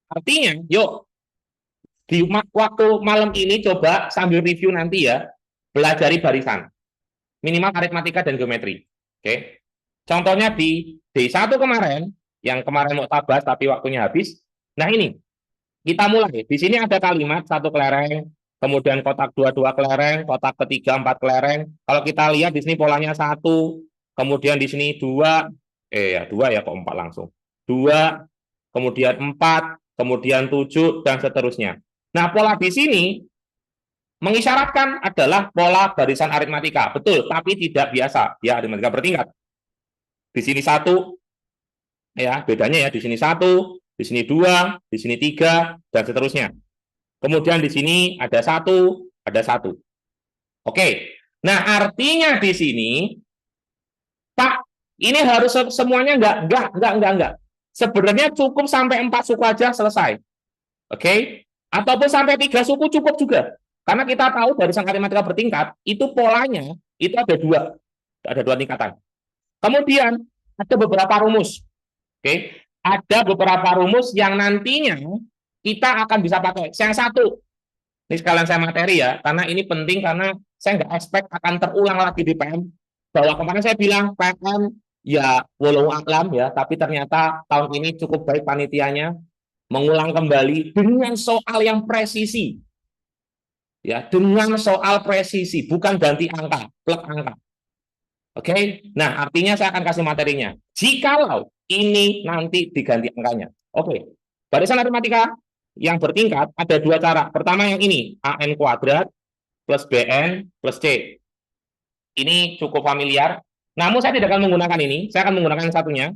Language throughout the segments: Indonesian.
Artinya, yuk, di waktu malam ini coba sambil review nanti ya, belajari barisan. Minimal aritmatika dan geometri. Oke. Contohnya di D1 kemarin, yang kemarin mau tabas tapi waktunya habis. Nah ini, kita mulai. Di sini ada kalimat satu kelereng, kemudian kotak dua kelereng, kotak ketiga empat kelereng. Kalau kita lihat di sini polanya satu, kemudian di sini dua, ya dua ya kok empat langsung. Dua, kemudian empat, kemudian tujuh, dan seterusnya. Nah, pola di sini mengisyaratkan adalah pola barisan aritmatika. Betul, tapi tidak biasa. Ya, aritmatika bertingkat. Di sini satu, ya bedanya ya di sini satu, di sini dua, di sini tiga, dan seterusnya. Kemudian di sini ada satu, ada satu. Oke, nah artinya di sini, Pak, ini harus semuanya enggak. Sebenarnya cukup sampai 4 suku aja selesai. Oke, ataupun sampai 3 suku cukup juga. Karena kita tahu barisan aritmatika bertingkat, itu polanya itu ada dua tingkatan. Kemudian ada beberapa rumus. Oke, ada beberapa rumus yang nantinya kita akan bisa pakai. Yang satu, ini sekalian saya materi ya, karena ini penting karena saya nggak expect akan terulang lagi di PM. Bahwa kemarin saya bilang PM ya walau alam ya, tapi ternyata tahun ini cukup baik panitianya mengulang kembali dengan soal yang presisi. Ya, dengan soal presisi, bukan ganti angka, plek angka. Oke, nah artinya saya akan kasih materinya. Jikalau ini nanti diganti angkanya. Oke, barisan aritmatika yang bertingkat ada dua cara. Pertama yang ini, AN kuadrat plus BN plus C. Ini cukup familiar. Namun saya tidak akan menggunakan ini, saya akan menggunakan satunya,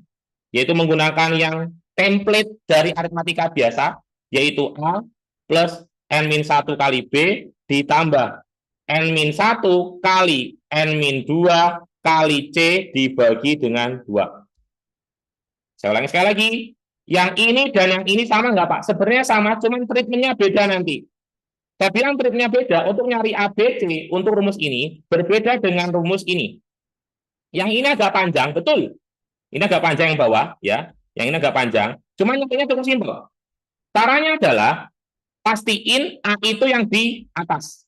yaitu menggunakan yang template dari aritmatika biasa, yaitu A plus N-1 kali B ditambah N-1 kali N-2 kali C dibagi dengan 2. Saya ulangi sekali lagi. Yang ini dan yang ini sama nggak Pak? Sebenarnya sama, cuman treatmentnya beda nanti. Saya bilang treatmentnya beda. Untuk nyari ABC untuk rumus ini berbeda dengan rumus ini. Yang ini agak panjang, betul. Ini agak panjang yang bawah, ya. Yang ini agak panjang. Cuman nyarinya cukup simpel. Caranya adalah pastiin A itu yang di atas.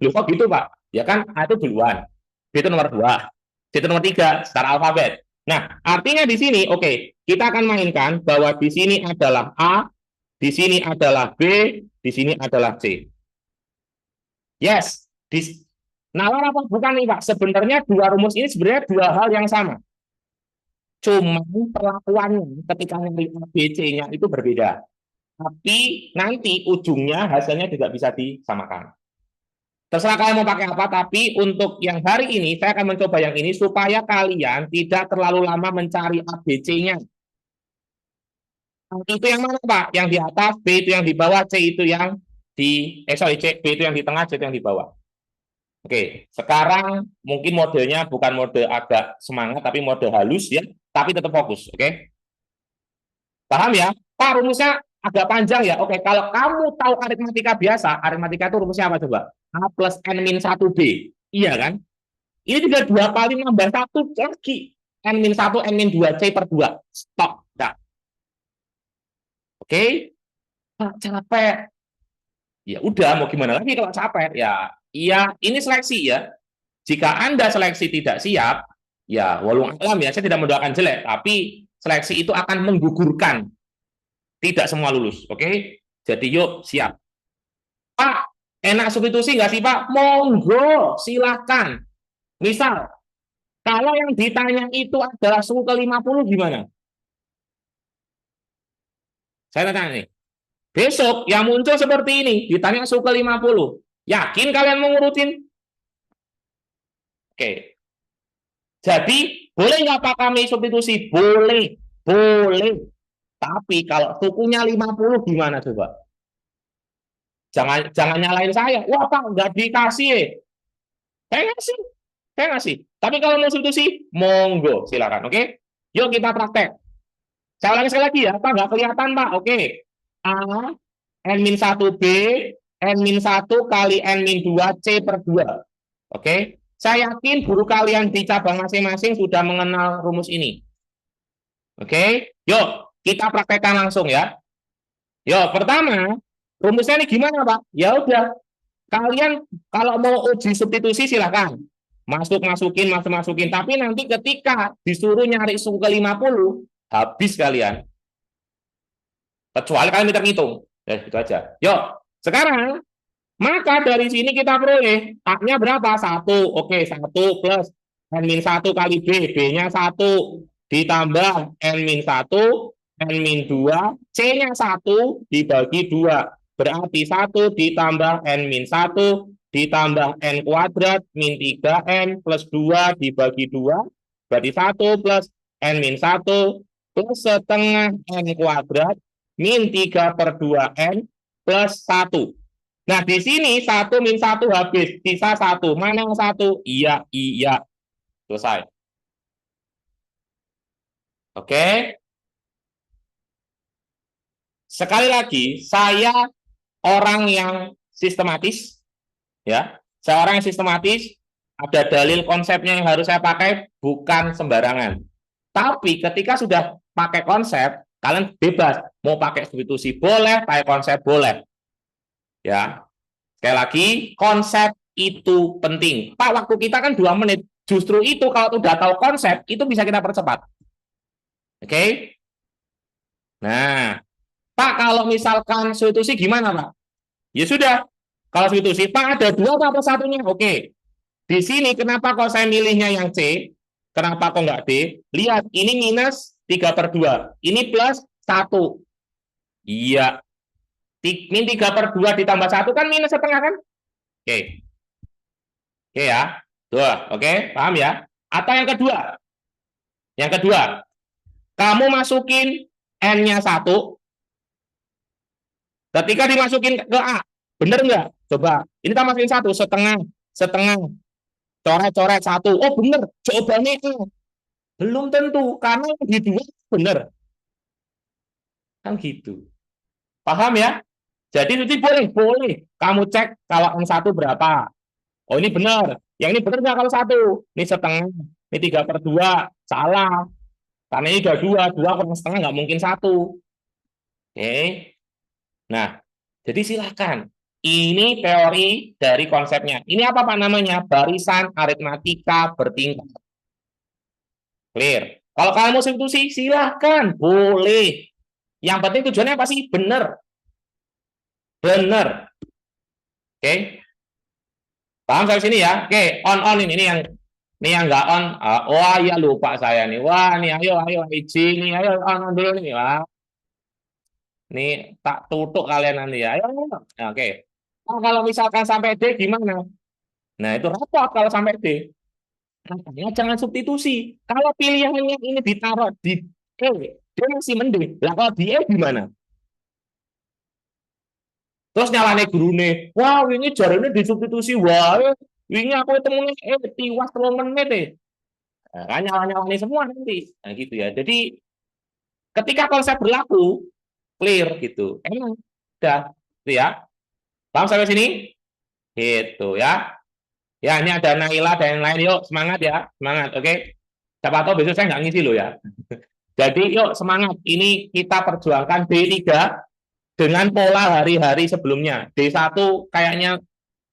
Loh kok gitu Pak? Ya kan A itu duluan. B itu nomor 2. C itu nomor 3 secara alfabet. Nah, artinya di sini, oke, kita akan mainkan bahwa di sini adalah A, di sini adalah B, di sini adalah C. Yes. Nalar apa bukan nih Pak? Sebenarnya dua rumus ini sebenarnya dua hal yang sama. Cuma perlakuannya ketika nyari A, B, C-nya itu berbeda. Tapi nanti ujungnya hasilnya tidak bisa disamakan. Terserah kalian mau pakai apa, tapi untuk yang hari ini saya akan mencoba yang ini supaya kalian tidak terlalu lama mencari ABC-nya. Itu yang mana Pak? Yang di atas, B itu yang di bawah, C itu yang C, B itu yang di tengah, C itu yang di bawah. Oke, sekarang mungkin modenya bukan mode agak semangat, tapi mode halus ya, tapi tetap fokus, oke? Paham ya? Pak, rumusnya agak panjang ya. Oke, kalau kamu tahu aritmatika biasa, aritmatika itu rumusnya apa coba? A plus N-1B. Iya kan? Ini juga 2 kali nambah 1 lagi. N-1, N-2, C per 2. Stop. Nah. Oke? Pak, capek. Ya udah, mau gimana lagi kalau capek? Ya, iya, ini seleksi ya. Jika Anda seleksi tidak siap, ya walau alam ya, saya tidak mendoakan jelek, tapi seleksi itu akan menggugurkan. Tidak semua lulus, oke? Jadi yuk, siap. Pak, enak substitusi nggak sih Pak? Monggo, silakan. Misal, kalau yang ditanya itu adalah suku ke-50 gimana? Saya tanya nih. Besok yang muncul seperti ini, ditanya suku ke-50. Yakin kalian mau ngurutin? Oke. Jadi, boleh nggak Pak kami substitusi? Boleh. Boleh. Tapi kalau sukunya 50 gimana coba? Jangan nyalain saya. Wah Pak, nggak dikasih ya. Saya ngasih. Saya ngasih. Tapi kalau mau substitusi, monggo. Silakan. Oke? Yuk kita praktek. Saya ulangi sekali lagi ya. Pak, nggak kelihatan Pak. Oke. A, N-1B, N-1 kali N-2, C per 2. Oke? Saya yakin guru kalian di cabang masing-masing sudah mengenal rumus ini. Oke? Yuk, kita praktekkan langsung ya. Yo, pertama, rumusnya ini gimana, Pak? Ya udah, kalian kalau mau uji substitusi silahkan. Masukin. Tapi nanti ketika disuruh nyari suku ke 50, habis kalian. Kecuali kalian minta ngitung. Ya, gitu aja. Yuk, sekarang, maka dari sini kita peroleh A-nya berapa? 1. Oke, 1 plus N-1 kali B. B-nya 1 ditambah N-1, N-2, C-nya 1 dibagi 2. Berarti 1 ditambah N-1 ditambah N kuadrat min 3N plus 2 dibagi 2. Berarti 1 plus N-1 plus setengah N kuadrat min 3/2N plus 1. Nah, di sini 1 min 1 habis, sisa 1. Mana yang 1? Iya, iya. Selesai. Oke. Sekali lagi, saya orang yang sistematis, ya. Saya orang yang sistematis, ada dalil konsepnya yang harus saya pakai, bukan sembarangan. Tapi ketika sudah pakai konsep, kalian bebas. Mau pakai substitusi boleh, pakai konsep boleh. Ya. Sekali lagi, konsep itu penting. Pak, waktu kita kan 2 menit. Justru itu kalau udah tahu konsep, itu bisa kita percepat. Oke? Nah, Pak, kalau misalkan substitusi gimana, Pak? Ya sudah. Kalau substitusi, Pak ada 2 apa satunya? Oke. Di sini kenapa kok saya milihnya yang C? Kenapa kok nggak D? Lihat, ini minus 3/2. Ini plus 1. Iya. Min 3/2 ditambah 1 kan minus setengah kan? Oke. Oke ya. Tuh, oke, paham ya? Atau yang kedua, kamu masukin N-nya 1, ketika dimasukin ke A, bener nggak? Coba, ini kita masukin 1, setengah, coret-coret 1. Oh bener, jawabannya itu. Belum tentu, karena di 2 bener. Kan gitu. Paham ya? Jadi itu boleh. Kamu cek kalau N1 berapa. Oh ini benar. Yang ini benar nggak kalau 1? Ini setengah. Ini 3/2. Salah. Karena ini udah 2 kurang setengah nggak mungkin 1. Oke. Nah, jadi silakan. Ini teori dari konsepnya. Ini apa Pak namanya? Barisan aritmatika bertingkat. Clear. Kalau kalian mau substitusi, silakan. Boleh. Yang penting tujuannya apa sih? Benar. Benar. Oke. Paham sampai sini ya? Oke, on ini yang nggak on. Wah, ya lupa saya nih. Wah, nih ayo izin nih, ayo on dulu nih. Wah, nih tak tutup kalian nanti ya. Ayo. Nah, oke. Nah, kalau misalkan sampai D gimana? Nah, itu repot kalau sampai D. Makanya jangan substitusi. Kalau pilihannya ini ditaruh di E, dia masih mending. Lah kalau di E gimana? Terus nyalane gurune. Wah, ini jarane disubstitusi wae. Wingi aku temunya tiwas 3 menit deh. Nah, kan nyala-nyalani semua nanti. Nah, gitu ya. Jadi ketika konsep berlaku, clear gitu. Emang udah, gitu ya. Paham sampai sini? Gitu ya. Ya, ini ada Naila dan yang lain. Yuk, semangat ya. Semangat, oke? Siapa tahu besok saya nggak ngisi loh ya. Jadi, yuk semangat. Ini kita perjuangkan D3 dengan pola hari-hari sebelumnya. D1 kayaknya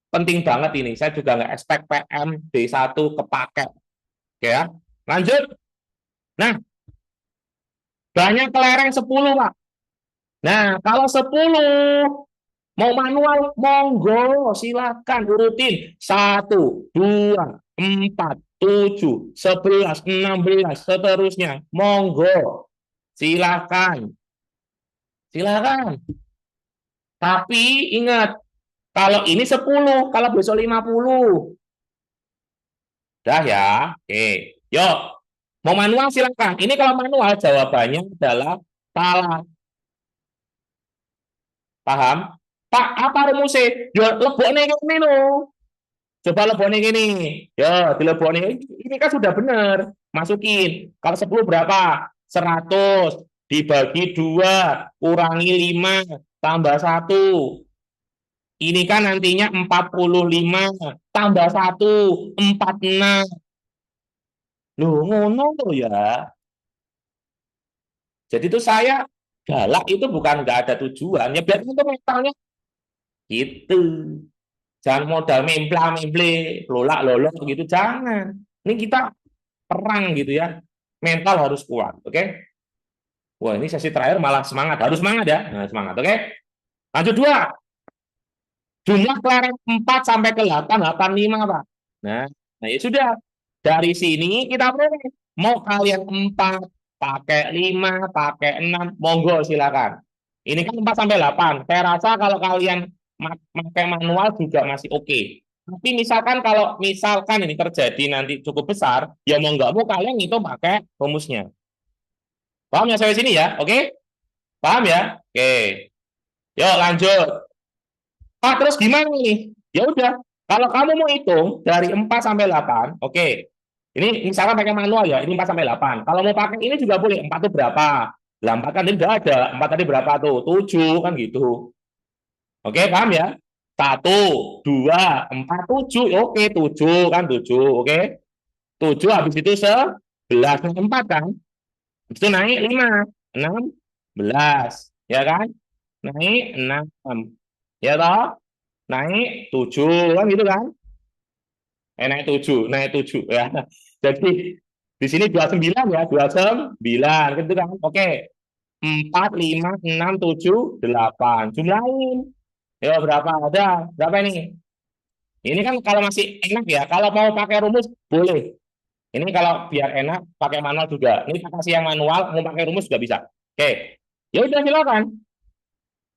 penting banget ini. Saya juga nggak expect PM D1 kepake. Oke ya. Lanjut. Nah, banyak kelereng 10, Pak. Nah, kalau 10 mau manual, monggo, silakan urutin 1, 2, 4, 7, 11, 16, seterusnya. Monggo, silakan. Silakan. Tapi ingat, kalau ini 10, kalau besok 50. Dah ya. Oke. Yuk, mau manual silakan. Ini kalau manual jawabannya adalah salah. Paham? Pak, apa rumusnya? Yo, lebokne ini loh. Coba lebokne gini. Yo, dilebokne. Ini kan sudah benar. Masukin. Kalau 10 berapa? 100 dibagi 2 kurangi 5 tambah 1. Ini kan nantinya 45 tambah 1 46. Loh, ngono loh ya. Jadi itu saya galak itu bukan nggak ada tujuan. Ya biar itu mentalnya gitu. Jangan modal memple, lolak lolok gitu, jangan. Ini kita perang gitu ya. Mental harus kuat, oke? Wah, ini sesi terakhir malah semangat, harus semangat ya. Nah, semangat, oke? Lanjut dua. Jumlah kelereng 4 sampai ke 8, 85, Pak. Nah, nah ya sudah. Dari sini kita peroleh. Mau kalian 4, pakai 5, pakai 6, monggo silakan. Ini kan 4 sampai 8. Saya rasa kalau kalian pakai manual juga masih oke. Tapi misalkan ini terjadi nanti cukup besar, ya mau nggak mau kalian itu pakai rumusnya. Paham ya sampai sini ya? Oke? Paham ya? Oke. Yuk lanjut. Pak, terus gimana nih? Ya udah, kalau kamu mau hitung dari 4 sampai 8, oke. Ini misalkan pakai manual ya, ini 4 sampai 8. Kalau mau pakai ini juga boleh. 4 itu berapa? Lah 4 kan tidak ada. 4 tadi berapa tuh? 7 kan gitu. Oke, paham ya? 1, 2, 4, 7. Oke, 7 kan 7. Oke. 7 habis itu 11. 4 kan? Habis itu naik 5. 16. Ya kan? Naik 6. Ya toh? Naik 7 kan gitu kan? Naik 7 ya. Jadi di sini 29 ya, 29 gitu kan. Oke. 4 5 6 7 8. Jumlahin. Ya berapa ada? Berapa ini? Ini kan kalau masih enak ya, kalau mau pakai rumus boleh. Ini kalau biar enak pakai manual juga. Ini kasih yang manual, mau pakai rumus juga bisa. Oke. Ya udah silakan.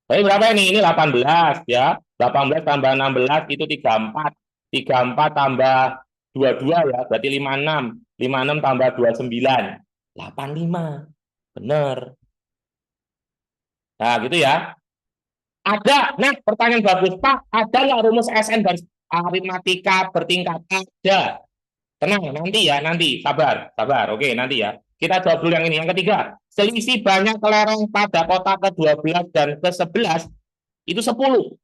Tapi berapa ini? Ini 18 ya. 18 tambah 16 itu 34. 34 tambah 22 ya, berarti 56. 56 tambah 29. 85. Benar. Nah, gitu ya. Ada. Nah, pertanyaan bagus, Pak. Ada nggak rumus SN dan aritmatika bertingkat? Ada. Tenang, nanti ya, nanti. Sabar, sabar. Oke, nanti ya. Kita jawab dulu yang ini. Yang ketiga, selisih banyak kelereng pada kotak ke-12 dan ke-11 itu 10.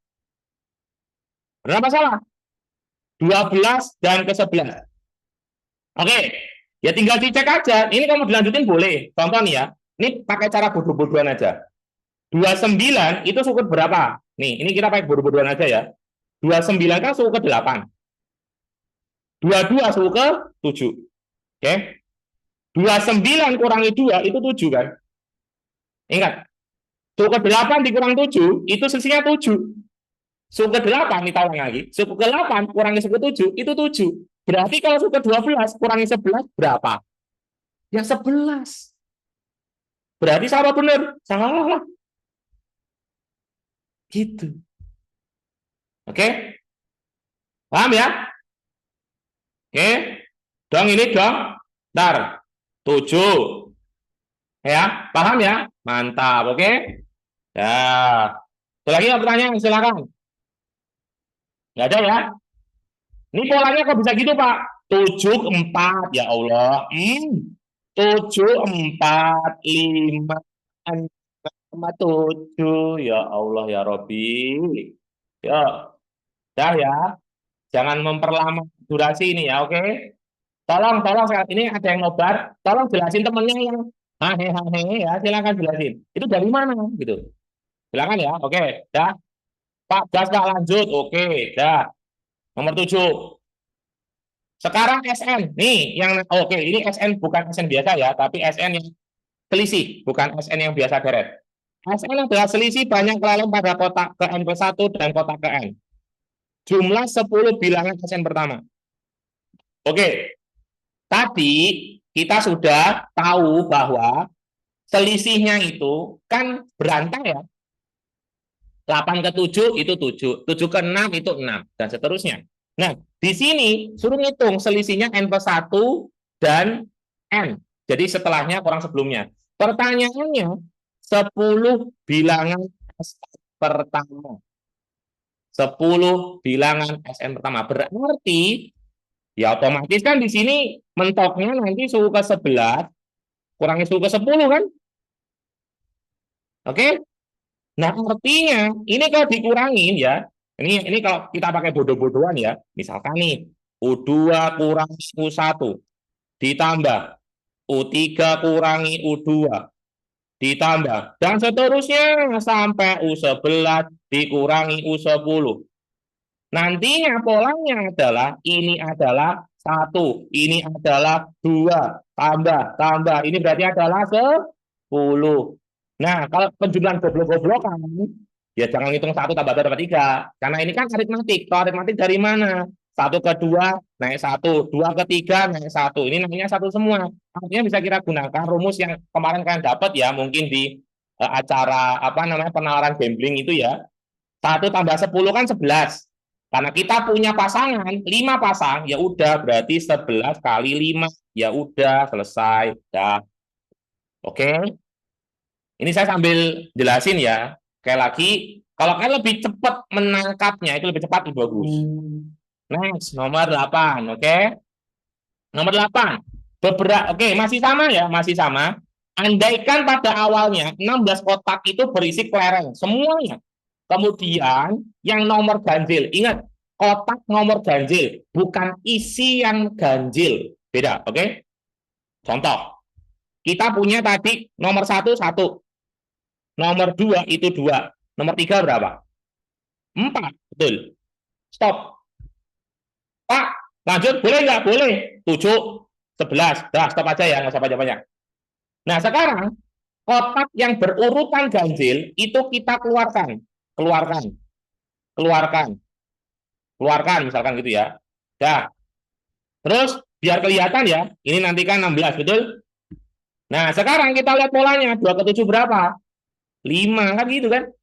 Benar apa salah? 12 dan ke-11. Oke, ya tinggal dicek aja. Ini kamu dilanjutin boleh. Contoh nih ya. Ini pakai cara bodoh-bodohan aja. 29 itu suku berapa? Nih, ini kita pakai bodoh-bodohan aja ya. 29 kan suku ke-8. 22 suku ke-7. Oke. 29 kurangi 2 itu 7 kan? Ingat, suku ke-8 dikurang 7 itu selisihnya 7. Suku ke-8 kita ulang lagi. Suku ke-8 kurangi suku ke-7 itu 7. Berarti kalau suku ke-12 kurangi 11 berapa? Ya 11. Berarti salah benar? Salah. Gitu. Oke? Paham ya? Oke? Dong ini dong. Ntar. 7. Ya, paham ya? Mantap, oke? Ya. Ada lagi nggak pertanyaan? Silakan. Nggak ada ya? Ini polanya kok bisa gitu, Pak? 7, 4. Ya Allah. 7, 4, 5, 6, 7. Ya Allah, ya Robi. Ya, dah ya. Jangan memperlama durasi ini ya, oke? Tolong ini ada yang nobar, tolong jelasin temennya yang hahe ya, silakan jelasin. Itu dari mana gitu? Silakan ya, oke, dah. Pak Gas Pak lanjut, oke, dah. Nomor 7. Sekarang SN, nih yang oke, ini SN bukan SN biasa ya, tapi SN yang selisih, bukan SN yang biasa deret. SN adalah selisih banyak kelalaian pada kotak ke N plus 1 dan kotak ke N. Jumlah 10 bilangan SN pertama. Oke, tadi kita sudah tahu bahwa selisihnya itu kan berantai ya. 8 ke 7 itu 7, 7 ke 6 itu 6, dan seterusnya. Nah, di sini suruh ngitung selisihnya N plus 1 dan N. Jadi setelahnya kurang sebelumnya. Pertanyaannya, 10 bilangan SN pertama. 10 bilangan SN pertama. Berarti, ya otomatis kan di sini mentoknya nanti suku ke 11, kurangi suku ke 10 kan? Oke? Nah, artinya ini kalau dikurangin ya, ini kalau kita pakai bodoh-bodohan ya, misalkan nih U2 kurangi U1 ditambah U3 kurangi U2 ditambah, dan seterusnya sampai U11 dikurangi U10. Nantinya polanya adalah ini adalah 1, ini adalah 2, tambah. Ini berarti adalah 10. Nah, kalau penjumlahan goblok-goblokan, ya jangan hitung 1 tambah 2 tambah 3. Karena ini kan aritmatik. Kalau aritmatik dari mana? 1 ke 2 naik 1, 2 ke 3 naik 1. Ini namanya 1 semua. Artinya bisa kita gunakan rumus yang kemarin kalian dapat ya, mungkin di acara apa namanya penawaran gambling itu ya. 1 tambah 10 kan 11. Karena kita punya pasangan 5 pasang, ya udah berarti 11 kali 5. Ya udah selesai. Dah. Oke. Ini saya sambil jelasin ya. Kayak lagi, kalau kalian lebih cepat menangkapnya, itu lebih cepat, lebih bagus. Next, nomor 8. Oke. Nomor 8. Oke, masih sama ya, masih sama. Andaikan pada awalnya 16 kotak itu berisi kelereng, semuanya. Kemudian yang nomor ganjil, ingat, kotak nomor ganjil, bukan isian ganjil. Beda, oke? Contoh, kita punya tadi nomor 1, 1. Nomor 2 itu 2. Nomor 3 berapa? 4, betul. Stop. Pak, lanjut, boleh nggak? Boleh. 7, 11. Dah, stop aja ya, nggak usah banyak-banyak. Nah, sekarang, kotak yang berurutan ganjil, itu kita keluarkan. Keluarkan, misalkan gitu ya. Dah. Terus, biar kelihatan ya, ini nanti kan 16, betul? Nah, sekarang kita lihat polanya. 2 ke 7 berapa? 5, kan gitu kan?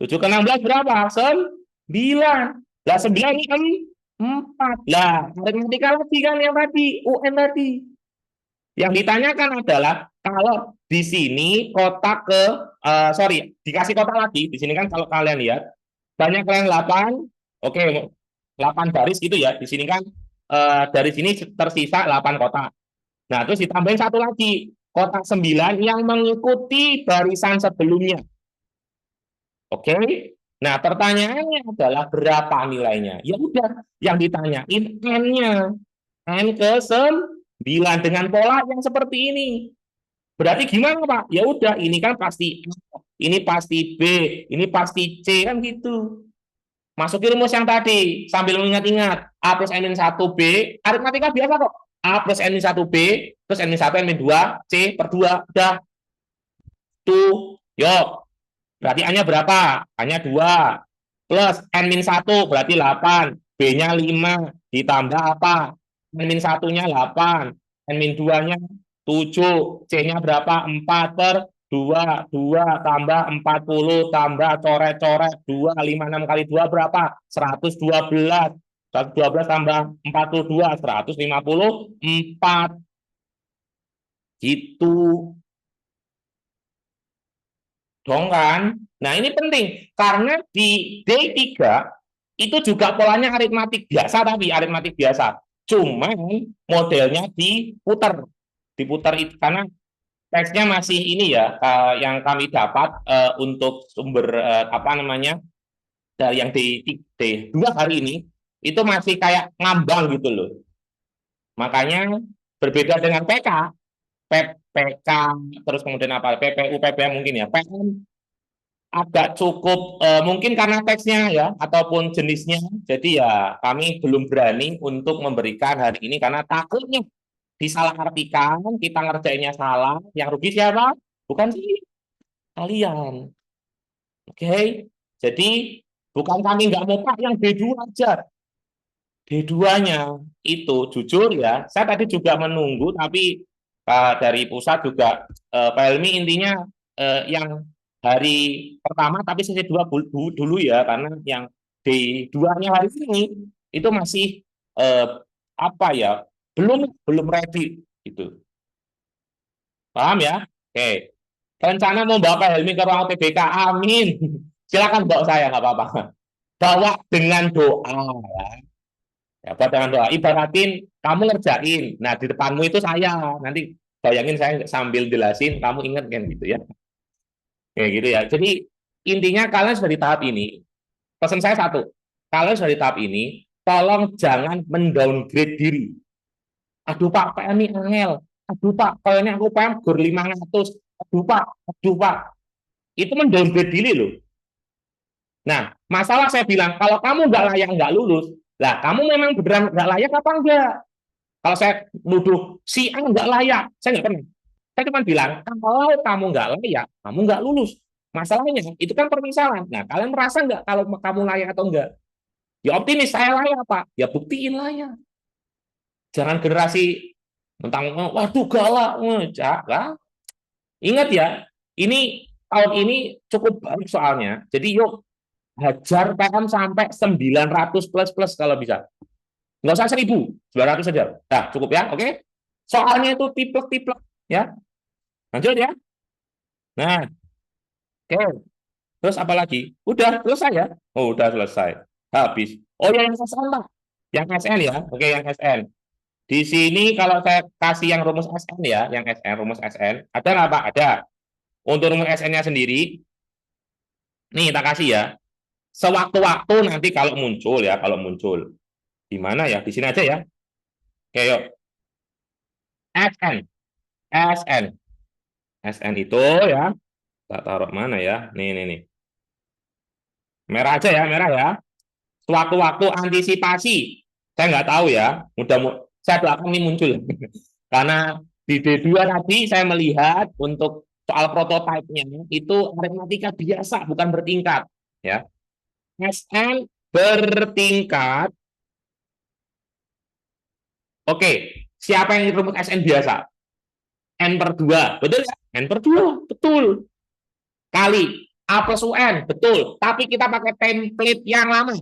7 ke 16 berapa? 9. Lah 9 ini 4. Lah, aritmatika lagi kan yang tadi, UN tadi. Yang ditanyakan adalah kalau di sini kotak dikasih kotak lagi. Di sini kan kalau kalian lihat banyak kalian 8, oke, 8 baris gitu ya. Di sini kan dari sini tersisa 8 kotak. Nah, terus ditambahin satu lagi, kotak 9 yang mengikuti barisan sebelumnya. Oke. Nah, pertanyaannya adalah berapa nilainya? Ya udah, yang ditanyain N-nya. N ke 9 dengan pola yang seperti ini. Berarti gimana, Pak? Ya udah, ini kan pasti A, ini pasti B, ini pasti C, kan gitu. Masukin rumus yang tadi sambil mengingat-ingat A plus N-1 B, aritmatika biasa kok. A plus N-1 B, terus N-1 N-2 C per 2, udah. Tuh, yuk. Berarti A-nya berapa? A-nya 2. Plus N-1 berarti 8. B-nya 5. Ditambah apa? N-1-nya 8. N-2-nya 7. C-nya berapa? 4 per 2. 2 tambah 40 tambah coret-coret 2. 5, 6 kali 2 berapa? 112. 112 tambah 42. 154. Gitu. Dong kan? Nah, ini penting karena di D3 itu juga polanya aritmatik biasa, tapi aritmatik biasa. Cuman modelnya diputar itu karena teksnya masih ini ya, yang kami dapat untuk sumber apa namanya dari yang D2 hari ini itu masih kayak ngambang gitu loh. Makanya berbeda dengan PK terus kemudian apa PPU PPM mungkin ya PM agak cukup mungkin karena teksnya ya ataupun jenisnya, jadi ya kami belum berani untuk memberikan hari ini karena takutnya disalahartikan, kita ngerjainnya salah, yang rugi siapa? Bukan sih kalian. Oke, jadi bukan kami nggak mau Pak yang B2 aja. D2-nya itu jujur ya, saya tadi juga menunggu, tapi dari pusat juga Pak Helmi intinya yang hari pertama tapi sesi 2 dulu ya, karena yang D2-nya hari ini itu masih eh, apa ya, belum ready gitu. Paham ya? Oke. Rencana mau bawa Pak Helmi ke ruang TBK, amin. Silakan bawa saya, nggak apa-apa. Bawa dengan doa ya. Ya, buat dengan doa. Ibaratin kamu ngerjain. Nah, di depanmu itu saya. Nanti bayangin saya sambil jelasin, kamu inget kan gitu ya. Kayak gitu ya. Jadi intinya kalian sudah di tahap ini. Pesan saya satu. Kalian sudah di tahap ini, tolong jangan mendowngrade diri. Aduh Pak, PM ini angel. Aduh Pak, kalau ini aku PM gur 500. Aduh Pak, aduh Pak. Itu mendowngrade diri loh. Nah, masalah saya bilang, kalau kamu nggak layak, nggak lulus, lah kamu memang beneran nggak layak apa enggak? Kalau saya nuduh si A nggak layak, saya nggak pernah. Saya cuma bilang, kalau kamu nggak layak, kamu nggak lulus. Masalahnya, itu kan permisalan. Nah, kalian merasa nggak kalau kamu layak atau enggak? Ya optimis, saya layak, Pak. Ya buktiin layak. Jangan generasi tentang, waduh galak, jangan. Ingat ya, ini tahun ini cukup baik soalnya. Jadi yuk, hajar PM sampai 900 plus kalau bisa. Nggak usah 1.900 saja. Nah, cukup ya, oke? Soalnya itu tipe-tipe ya. Lanjut ya. Nah, oke. Terus apa lagi? Udah selesai ya? Oh, udah selesai. Habis. Oh ya, yang SN, Pak. Yang SN ya. Oke, yang SN. Di sini kalau saya kasih yang rumus SN ya, yang SN, rumus SN. Ada nggak, Pak? Ada. Untuk rumus SN-nya sendiri, nih kita kasih ya. Sewaktu-waktu nanti kalau muncul ya, kalau muncul. Di mana ya? Di sini aja ya. Oke, yuk. SN. SN. SN itu ya. Tak taruh mana ya? Nih. Merah aja ya, merah ya. Sewaktu-waktu antisipasi. Saya nggak tahu ya. Saya doakan ini muncul. Karena di D2 tadi saya melihat untuk soal prototipenya itu aritmatika biasa, bukan bertingkat. Ya. SN bertingkat. Oke, siapa yang rumus SN biasa? N per 2, betul ya? N per 2, betul. Kali A plus UN, betul. Tapi kita pakai template yang lama.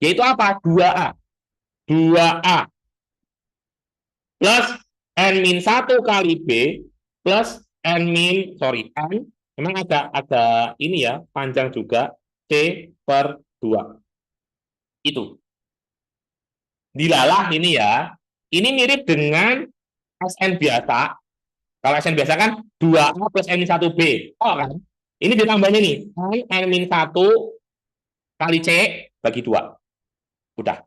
Yaitu apa? 2A. 2A plus N min 1 kali B plus N min, sorry, N, memang ada ini ya, panjang juga, C per 2. Itu. Dilalah ini ya. Ini mirip dengan SN biasa. Kalau SN biasa kan 2A plus N min 1B. Oh kan? Ini ditambahin ini. N min 1 kali C bagi 2. Udah.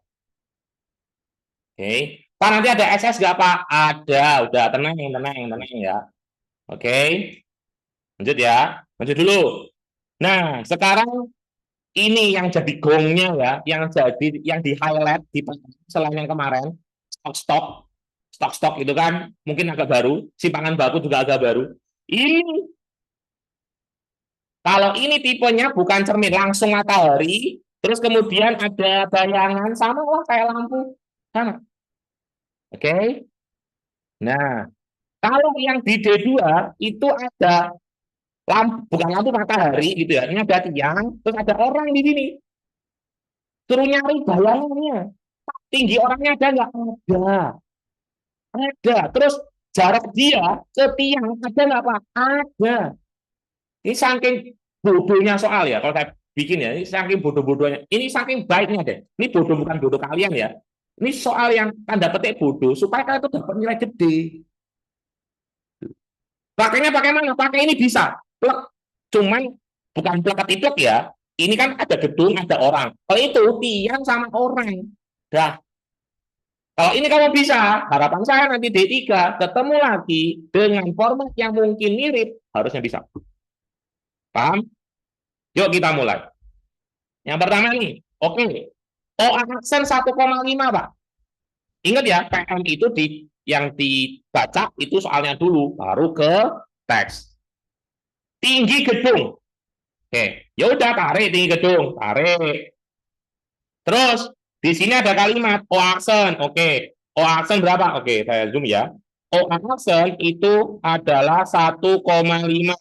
Oke. Pak nanti ada SS nggak Pak? Ada. Udah tenang ya. Oke. Lanjut ya. Lanjut dulu. Nah, sekarang ini yang jadi gongnya ya, yang di highlight di selain yang kemarin, stok itu kan mungkin agak baru, simpangan baku juga agak baru. Ini kalau ini tipenya bukan cermin, langsung matahari, terus kemudian ada bayangan sama lah kayak lampu sama. Oke. Nah, kalau yang di D2 itu ada lampu, bukan lampu matahari gitu ya. Ini ada tiang, terus ada orang di sini. Suruh nyari bayangannya. Tinggi orangnya ada nggak? Ada. Ada. Terus jarak dia ke tiang ada nggak Pak? Ada. Ini saking bodohnya soal ya. Kalau saya bikin ya, ini saking bodoh-bodohnya. Ini saking baiknya deh. Ini bodoh bukan bodoh kalian ya. Ini soal yang tanda petik bodoh supaya kalian tuh dapat nilai gede. Pakainya pakai mana? Pakai ini bisa. Plek. Cuman bukan plek ketiplek ya. Ini kan ada gedung, ada orang. Kalau itu tiang sama orang. Dah. Kalau ini kamu bisa, harapan saya nanti D3 ketemu lagi dengan format yang mungkin mirip, harusnya bisa. Paham? Yuk kita mulai. Yang pertama nih, oke. OA aksen 1,5 Pak. Ingat ya, PM itu yang dibaca itu soalnya dulu, baru ke teks. Tinggi gedung. Oke, ya udah tarik tinggi gedung, tarik. Terus di sini ada kalimat O aksen. Oke, O aksen berapa? Oke, saya zoom ya. O aksen itu adalah 1,5.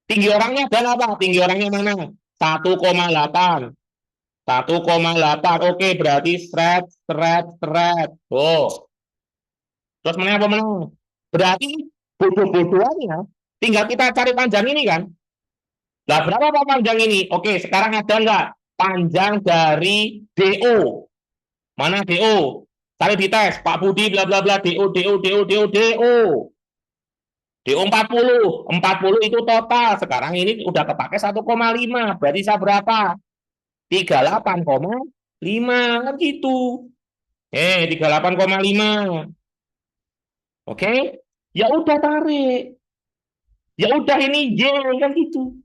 Tinggi orangnya ada apa? Tinggi orangnya mana? 1,8. 1,8. Oke, berarti stret. Oh. Terus mana apa menang? Berarti bodoh-bodohannya tinggal kita cari panjang ini kan? Nah, berapa Pak panjang ini? Oke, sekarang ada nggak panjang dari DO? Mana DO? Cari di tes, Pak Budi bla bla bla DO. DO 40. 40 itu total. Sekarang ini udah kepake 1,5. Berarti saya berapa? 38,5 kan gitu. 38,5. Oke? Ya udah tarik. Ya udah ini Y kan gitu.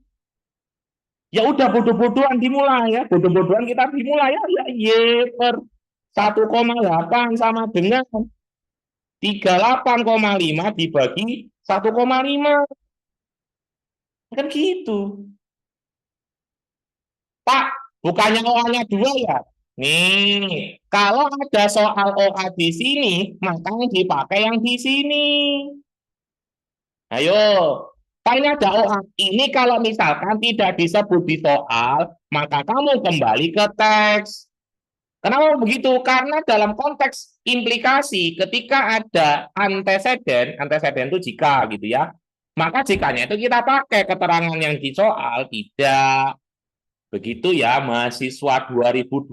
Ya udah bodoh-bodohan dimulai ya. Bodoh-bodohan kita dimulai ya. Ya Y per 1,8 sama dengan 38,5 dibagi 1,5. Kan gitu. Pak, bukannya OA-nya 2 ya? Nih, kalau ada soal OA di sini, maka dipakai yang di sini. Ayo, Pak ini ada OA. Ini kalau misalkan tidak disebut di soal, maka kamu kembali ke teks. Kenapa begitu? Karena dalam konteks implikasi, ketika ada anteseden, anteseden itu jika gitu ya, maka jikanya itu kita pakai keterangan yang di soal, tidak. Begitu ya, mahasiswa 2025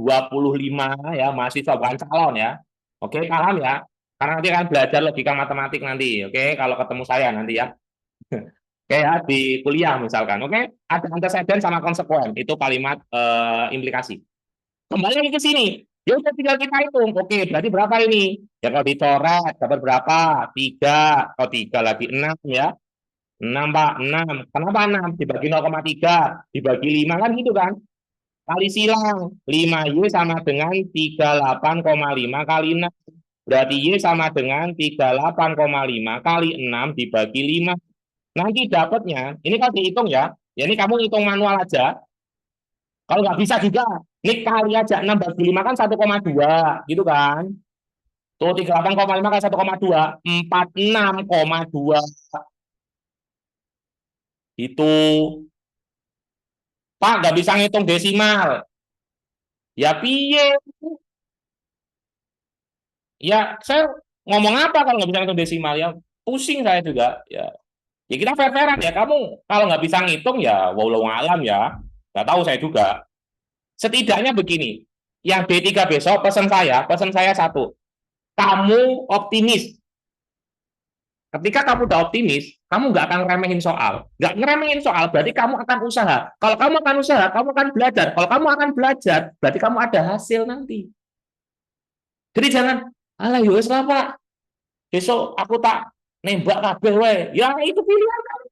ya, mahasiswa bukan calon ya. Oke, paham ya? Karena nanti akan belajar logika matematik nanti, oke? Kalau ketemu saya nanti ya. Oke ya, di kuliah misalkan, oke? Ada anteseden sama konsekuen, itu kalimat implikasi. Kembali lagi ke sini. Ya udah tinggal kita hitung. Oke, berarti berapa ini? Ya kalau dicoret dapat berapa? 3. Kalau 3 lagi 6 ya. 6 Pak, 6. Kenapa 6? Dibagi 0,3, dibagi 5 kan gitu kan? Kali silang. 5Y sama dengan 38,5 kali 6. Berarti Y sama dengan 38,5 kali 6 dibagi 5. Nanti dapatnya, ini kalau dihitung ya. Ya ini kamu hitung manual aja. Kalau nggak bisa juga, ini kali aja 6 bagi 5 kan 1,2 gitu kan. Tuh 38,5 kali 1,2, 46,2. Itu. Pak, nggak bisa ngitung desimal. Ya piye? Ya saya ngomong apa kalau nggak bisa ngitung desimal ya? Pusing saya juga. Ya kita fair-fairan ya. Kamu kalau nggak bisa ngitung ya walau alam ya. Nggak tahu saya juga. Setidaknya begini. Yang D3 besok pesan saya satu. Kamu optimis. Ketika kamu udah optimis, kamu nggak akan remehin soal. Nggak ngeremehin soal, berarti kamu akan usaha. Kalau kamu akan usaha, kamu akan belajar. Kalau kamu akan belajar, berarti kamu ada hasil nanti. Jadi jangan, alah yus lah Pak, besok aku tak nembak kabeh we. Ya itu pilihan kamu.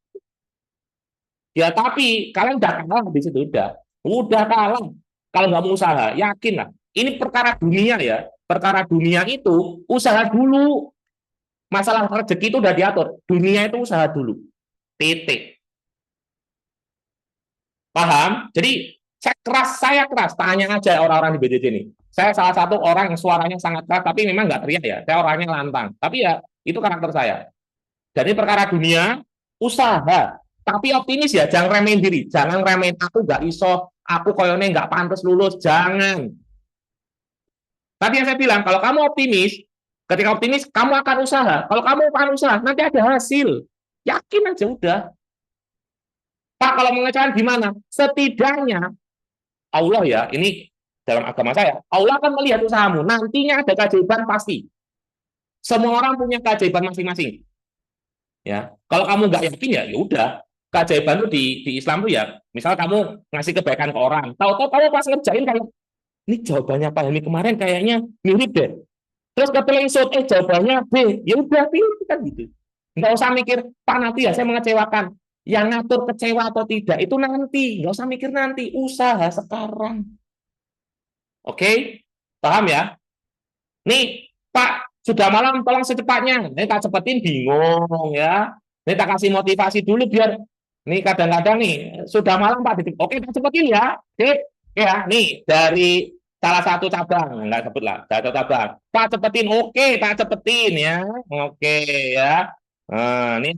Ya tapi kalian udah kalah di situ udah kalah. Kalau nggak mau usaha, yakin lah. Ini perkara dunia ya. Perkara dunia itu usaha dulu. Masalah rezeki itu udah diatur. Dunia itu usaha dulu. Titik. Paham? Jadi saya keras. Tanya aja orang-orang di BJJ ini. Saya salah satu orang yang suaranya sangat keras, tapi memang nggak teriak ya. Saya orangnya lantang. Tapi ya itu karakter saya. Jadi perkara dunia, usaha. Tapi optimis ya, jangan remehin diri. Jangan remehin aku nggak iso, aku koyone nggak pantas lulus. Jangan. Tadi yang saya bilang, kalau kamu optimis, ketika optimis, kamu akan usaha. Kalau kamu akan usaha, nanti ada hasil. Yakin aja udah. Pak, kalau mengecewakan gimana? Setidaknya Allah ya, ini dalam agama saya, Allah akan melihat usahamu. Nantinya ada keajaiban pasti. Semua orang punya keajaiban masing-masing. Ya, kalau kamu nggak yakin ya, ya udah. Keajaiban itu di Islam tuh ya, misal kamu ngasih kebaikan ke orang, tahu-tahu kamu pas ngerjain kayak ini jawabannya Pak Helmi kemarin kayaknya mirip deh. Terus ketelengsut, jawabannya B, ya udah pilih kan gitu. Nggak usah mikir, Pak nanti ya saya mengecewakan. Yang ngatur kecewa atau tidak itu nanti, nggak usah mikir nanti, usaha sekarang. Oke, paham ya? Nih, Pak, sudah malam, tolong secepatnya. Ini tak cepetin bingung ya. Ini tak kasih motivasi dulu biar nih kadang-kadang nih sudah malam Pak. Oke, tak cepetin ya. Sip. Ya, nih dari salah satu cabang, enggak sebut lah, satu cabang. Pak cepetin, oke, tak cepetin ya. Oke ya. Nah, ini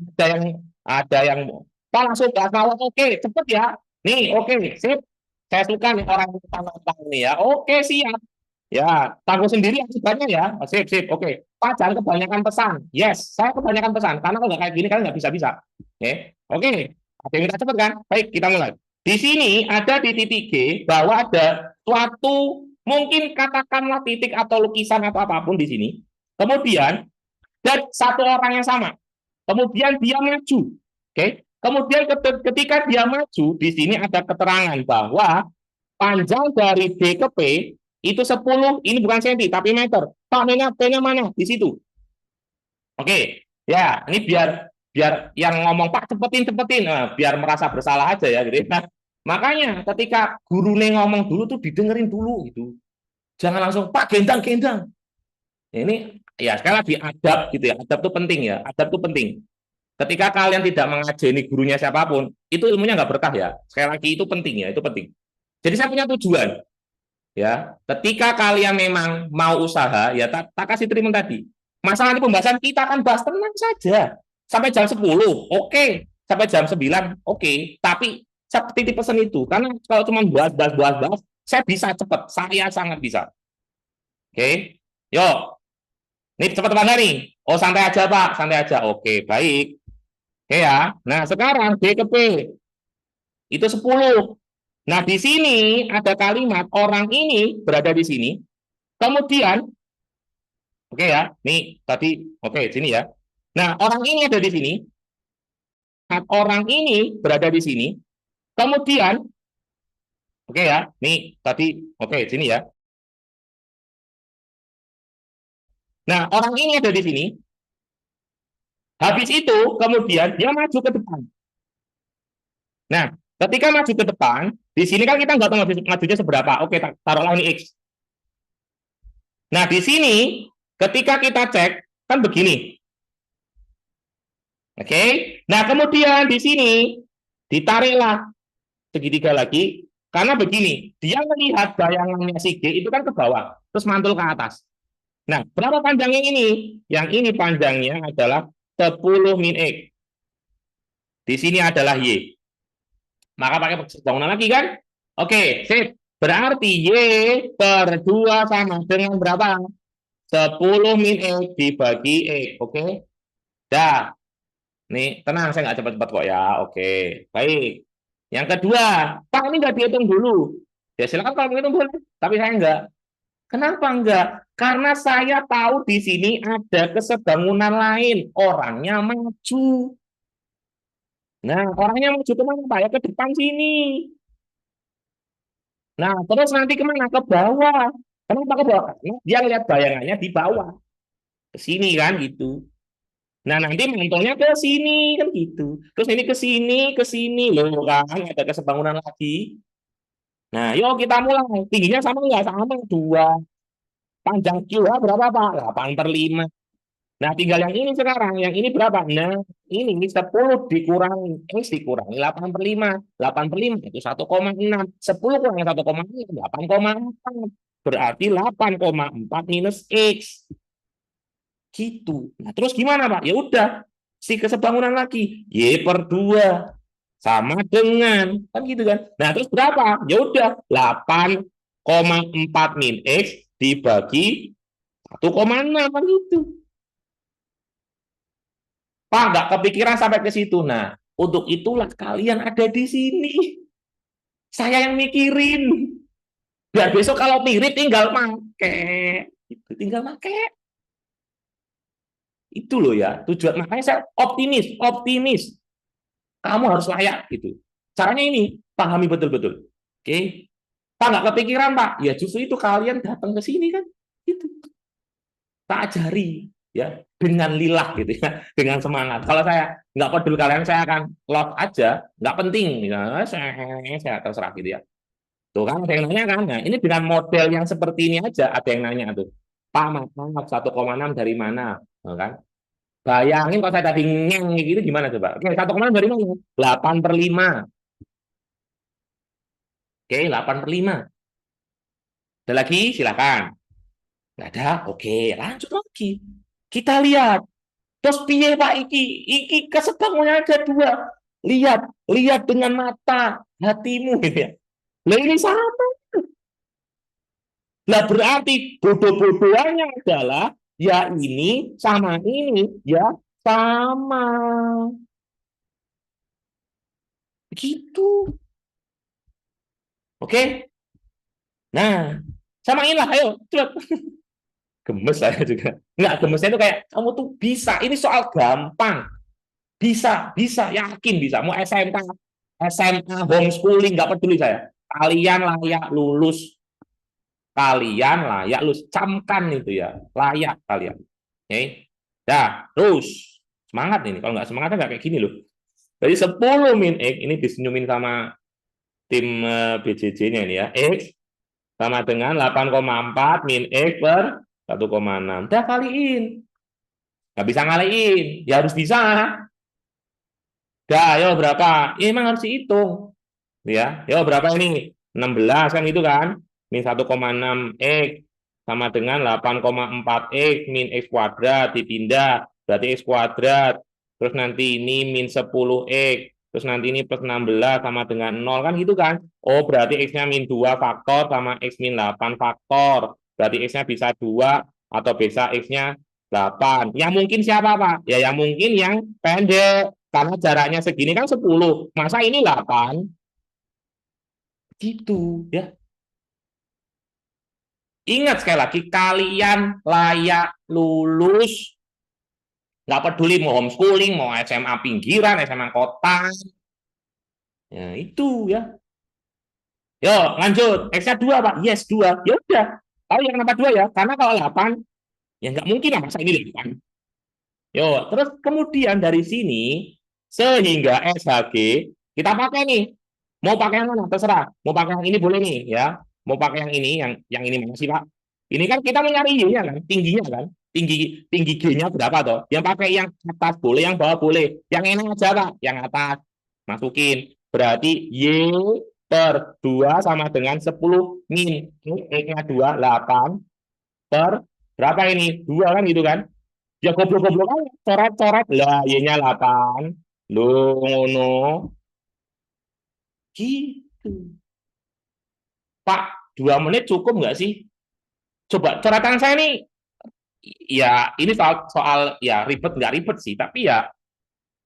ada yang Pak langsung gas mawar, oke, cepet ya. Nih, oke, sip. Saya suka nih orang yang tanggal ini ya. Oke, siap. Ya, tanggung sendiri akibatnya ya. Oh, sip, sip, oke. Pak, jangan kebanyakan pesan. Yes, saya kebanyakan pesan. Karena kalau nggak kayak gini, kalian nggak bisa-bisa. Oke. Ada yang minta cepat kan? Baik, kita mulai. Di sini ada di titik G bahwa ada suatu mungkin katakanlah titik atau lukisan atau apapun di sini. Kemudian dan satu orang yang sama. Kemudian dia maju. Oke. Kemudian ketika dia maju, di sini ada keterangan bahwa panjang dari D ke P itu 10, ini bukan senti tapi meter. Pak, P-nya mana? Di situ. Oke. Ya, ini biar biar yang ngomong Pak cepetin, nah, biar merasa bersalah aja ya gitu. Nah, makanya ketika guru ngomong dulu tuh didengerin dulu gitu. Jangan langsung Pak gendang. Ini ya sekali lagi adab gitu ya. Adab itu penting ya. Adab itu penting. Ketika kalian tidak mengajeni gurunya siapapun, itu ilmunya nggak berkah ya. Sekali lagi itu penting ya, itu penting. Jadi saya punya tujuan ya. Ketika kalian memang mau usaha ya tak kasih treatment tadi. Masalah ini pembahasan kita akan bahas tenang saja. Sampai jam 10, oke. Sampai jam 9, oke. Tapi saya titip pesan itu karena kalau cuma bahas, saya bisa cepat. Saya sangat bisa. Oke. Yuk, ini cepat mana nih? Oh, santai aja, Pak. Santai aja. Oke, baik. Oke ya. Nah, sekarang D ke P. Itu 10. Nah, di sini ada kalimat orang ini berada di sini. Kemudian, oke ya. Nih, tadi oke, sini ya. Nah, orang ini ada di sini. Nah, orang ini berada di sini. Kemudian, oke ya. Nih, tadi oke, sini ya. Nah, orang ini ada di sini. Habis itu, kemudian dia maju ke depan. Nah, ketika maju ke depan, di sini kan kita nggak tahu majunya seberapa. Oke, taruhlah ini X. Nah, di sini ketika kita cek, kan begini. Oke. Nah, kemudian di sini ditariklah segitiga lagi. Karena begini, dia melihat bayangannya si G itu kan ke bawah, terus mantul ke atas. Nah, berapa panjangnya ini? Yang ini panjangnya adalah 10 min X. Di sini adalah Y. Maka pakai bangunan lagi kan? Oke, sip. Berarti Y per 2 sama dengan berapa? 10 min X dibagi X. Oke? Dah. Nih, tenang, saya nggak cepat-cepat kok ya. Oke, baik. Yang kedua, Pak ini nggak dihitung dulu. Ya silakan kalau menghitung boleh, tapi saya nggak. Kenapa enggak? Karena saya tahu di sini ada kesebangunan lain. Orangnya maju. Nah, orangnya maju kemana Pak? Ya ke depan sini. Nah, terus nanti kemana? Ke bawah. Kenapa ke bawah? Karena dia lihat bayangannya di bawah. Ke sini kan gitu. Nah, nanti mantulnya ke sini kan gitu. Terus ini ke sini loh kan ada kesebangunan lagi. Nah, yuk kita mulai. Tingginya sama enggak? Sama dua. Panjang Q berapa Pak? 8/5. Nah, tinggal yang ini sekarang. Yang ini berapa? Nah, ini 10 dikurangi. X dikurangi 8/5. 8/5 itu 1,6. 10 kurangi 1,6. 8,4. Berarti 8,4 minus X. Gitu. Nah, terus gimana, Pak? Ya udah, si kesebangunan lagi. Y per 2 sama dengan kan gitu kan. Nah, terus berapa? Ya udah, 8,4 min X dibagi 1,6 kan gitu. Pak, nggak kepikiran sampai ke situ. Nah, untuk itulah kalian ada di sini. Saya yang mikirin. Biar besok kalau mirip tinggal make. Itu tinggal make. Itu loh ya tujuan. Makanya saya optimis. Kamu harus layak gitu. Caranya ini, pahami betul-betul. Oke. Pak nggak kepikiran Pak, ya justru itu kalian datang ke sini kan, itu tak ajari ya dengan lilah gitu ya, dengan semangat. Kalau saya nggak peduli kalian, saya akan love aja, nggak penting, ya, saya terserah gitu ya. Tuh kan ada yang nanya kan, nah ini dengan model yang seperti ini aja ada yang nanya tuh, Pak maaf 1,6 dari mana, nah, kan? Bayangin kalau saya tadi ngeng gitu gimana coba? Oke, 1,6 dari mana? 8/5. Oke, 8/5. Ada lagi? Silakan. Nggak ada? Oke, lanjut lagi. Kita lihat. Terus piye Pak iki kesebangunnya ada dua. Lihat dengan mata hatimu gitu ya. Lah ini sama. Lah berarti bodoh-bodohannya adalah ya ini sama ini ya sama. Begitu. Oke? Nah, samainlah ayo, cepet. Gemes saya juga. Enggak, gemesnya itu kayak kamu tuh bisa. Ini soal gampang. Bisa, yakin bisa. Mau SMK, SMA, homeschooling, nggak peduli saya. Kalian layak lulus. Kalian layak lulus. Camkan itu ya. Layak kalian. Oke. Dah, terus. Semangat ini. Kalau nggak semangat kan nggak kayak gini loh. Jadi 10 min X, ini disenyumin sama tim BJJ-nya ini ya. X sama dengan 8,4 min X per 1,6. Udah kaliin. Nggak bisa ngaliin. Ya harus bisa. Dah, ayo berapa? Ya, emang harus dihitung. Ya, yo berapa ini? 16 kan itu kan? Min 1,6 X sama dengan 8,4 X min X kuadrat dipindah. Berarti X kuadrat. Terus nanti ini min 10 X. Terus nanti ini plus 16 sama dengan 0 kan gitu kan? Oh, berarti X-nya min 2 faktor sama X min 8 faktor. Berarti X-nya bisa 2 atau bisa X-nya 8. Yang mungkin siapa, Pak? Ya yang mungkin yang pendek. Karena jaraknya segini kan 10. Masa ini 8? Gitu ya. Ingat sekali lagi, kalian layak lulus. Nggak peduli mau homeschooling, mau SMA pinggiran, SMA kota. Ya, itu ya. Yo, lanjut. X-nya 2, Pak. Yes, 2. Ya udah. Tahu ya kenapa 2 ya? Karena kalau 8, ya nggak mungkin lah masa ini 8. Yo, terus kemudian dari sini, sehingga SHG, kita pakai nih. Mau pakai yang mana? Terserah. Mau pakai yang ini boleh nih, ya. Mau pakai yang ini, yang ini mana sih, Pak? Ini kan kita mencari Y-nya kan, tingginya kan. Tinggi tinggi G-nya berapa toh? Yang pakai yang atas boleh, yang bawah boleh. Yang enak aja, Pak. Yang atas. Masukin. Berarti Y per 2 sama dengan 10 min. Ini X-nya 2, 8 per berapa ini? 2 kan gitu kan? Ya goblok-goblok aja, coret-coret lah, Y-nya 8. Loh, ngono. Gitu. Pak, 2 menit cukup nggak sih? Coba coretan saya nih, ya ini soal ya ribet nggak ribet sih, tapi ya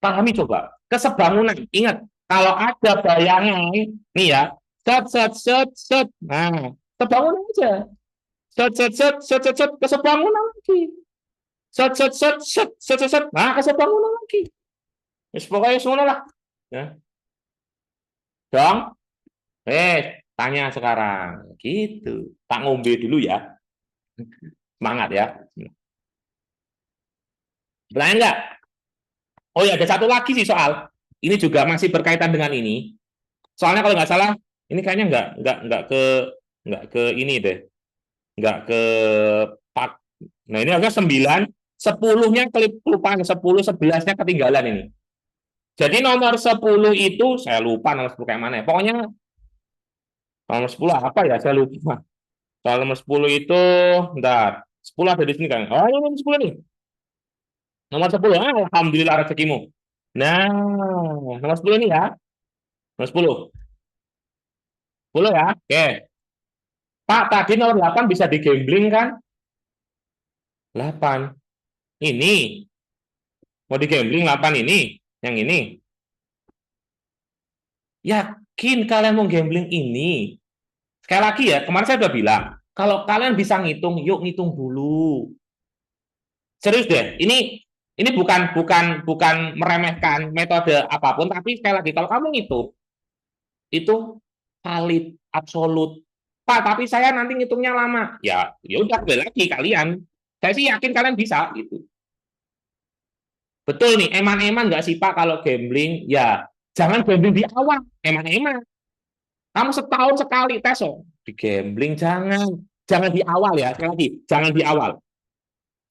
pahami coba. Kesebangunan, ingat, kalau ada bayangan, nih ya, set, set, set, set, nah, kesebangunan aja. Set, set, set, set, set, set, kesebangunan lagi. Set, set, set, set, set, set, set, nah, kesebangunan lagi. Ya, pokoknya semua lah. Ya. Dong, tanya sekarang. Gitu. Tak ngombe dulu ya. Semangat ya. Berani nggak? Oh ya, ada satu lagi sih soal. Ini juga masih berkaitan dengan ini. Soalnya kalau nggak salah, ini kayaknya nggak ke ini deh. Nggak ke pak. Nah ini harusnya 9, 10-nya kelupaan, 10, 11-nya ketinggalan ini. Jadi nomor 10 itu, saya lupa nomor 10 kayak mana ya. Pokoknya nomor 10 apa ya, saya lupa. Soal nomor 10 itu, bentar. 10 ada di sini kan. Oh, ini nomor 10 nih. Nomor 10, alhamdulillah rezekimu. Nah, nomor 10 ini ya. Nomor 10. 10 ya. Oke. Pak, tadi nomor 8 bisa digambling kan? 8. Ini. Mau digambling 8 ini. Yang ini. Yakin kalian mau gambling ini? Sekali lagi ya, kemarin saya udah bilang. Kalau kalian bisa ngitung, yuk ngitung dulu. Serius deh. Ini bukan meremehkan metode apapun, tapi sekali lagi kalau kamu ngitung, itu valid, absolut. Pak, tapi saya nanti ngitungnya lama. Ya udah kembali lagi kalian. Saya sih yakin kalian bisa gitu. Betul nih, eman-eman nggak sih Pak kalau gambling? Ya, jangan gambling di awal, eman-eman. Kamu setahun sekali tes oh. Di gambling jangan di awal ya, sekali lagi, jangan di awal.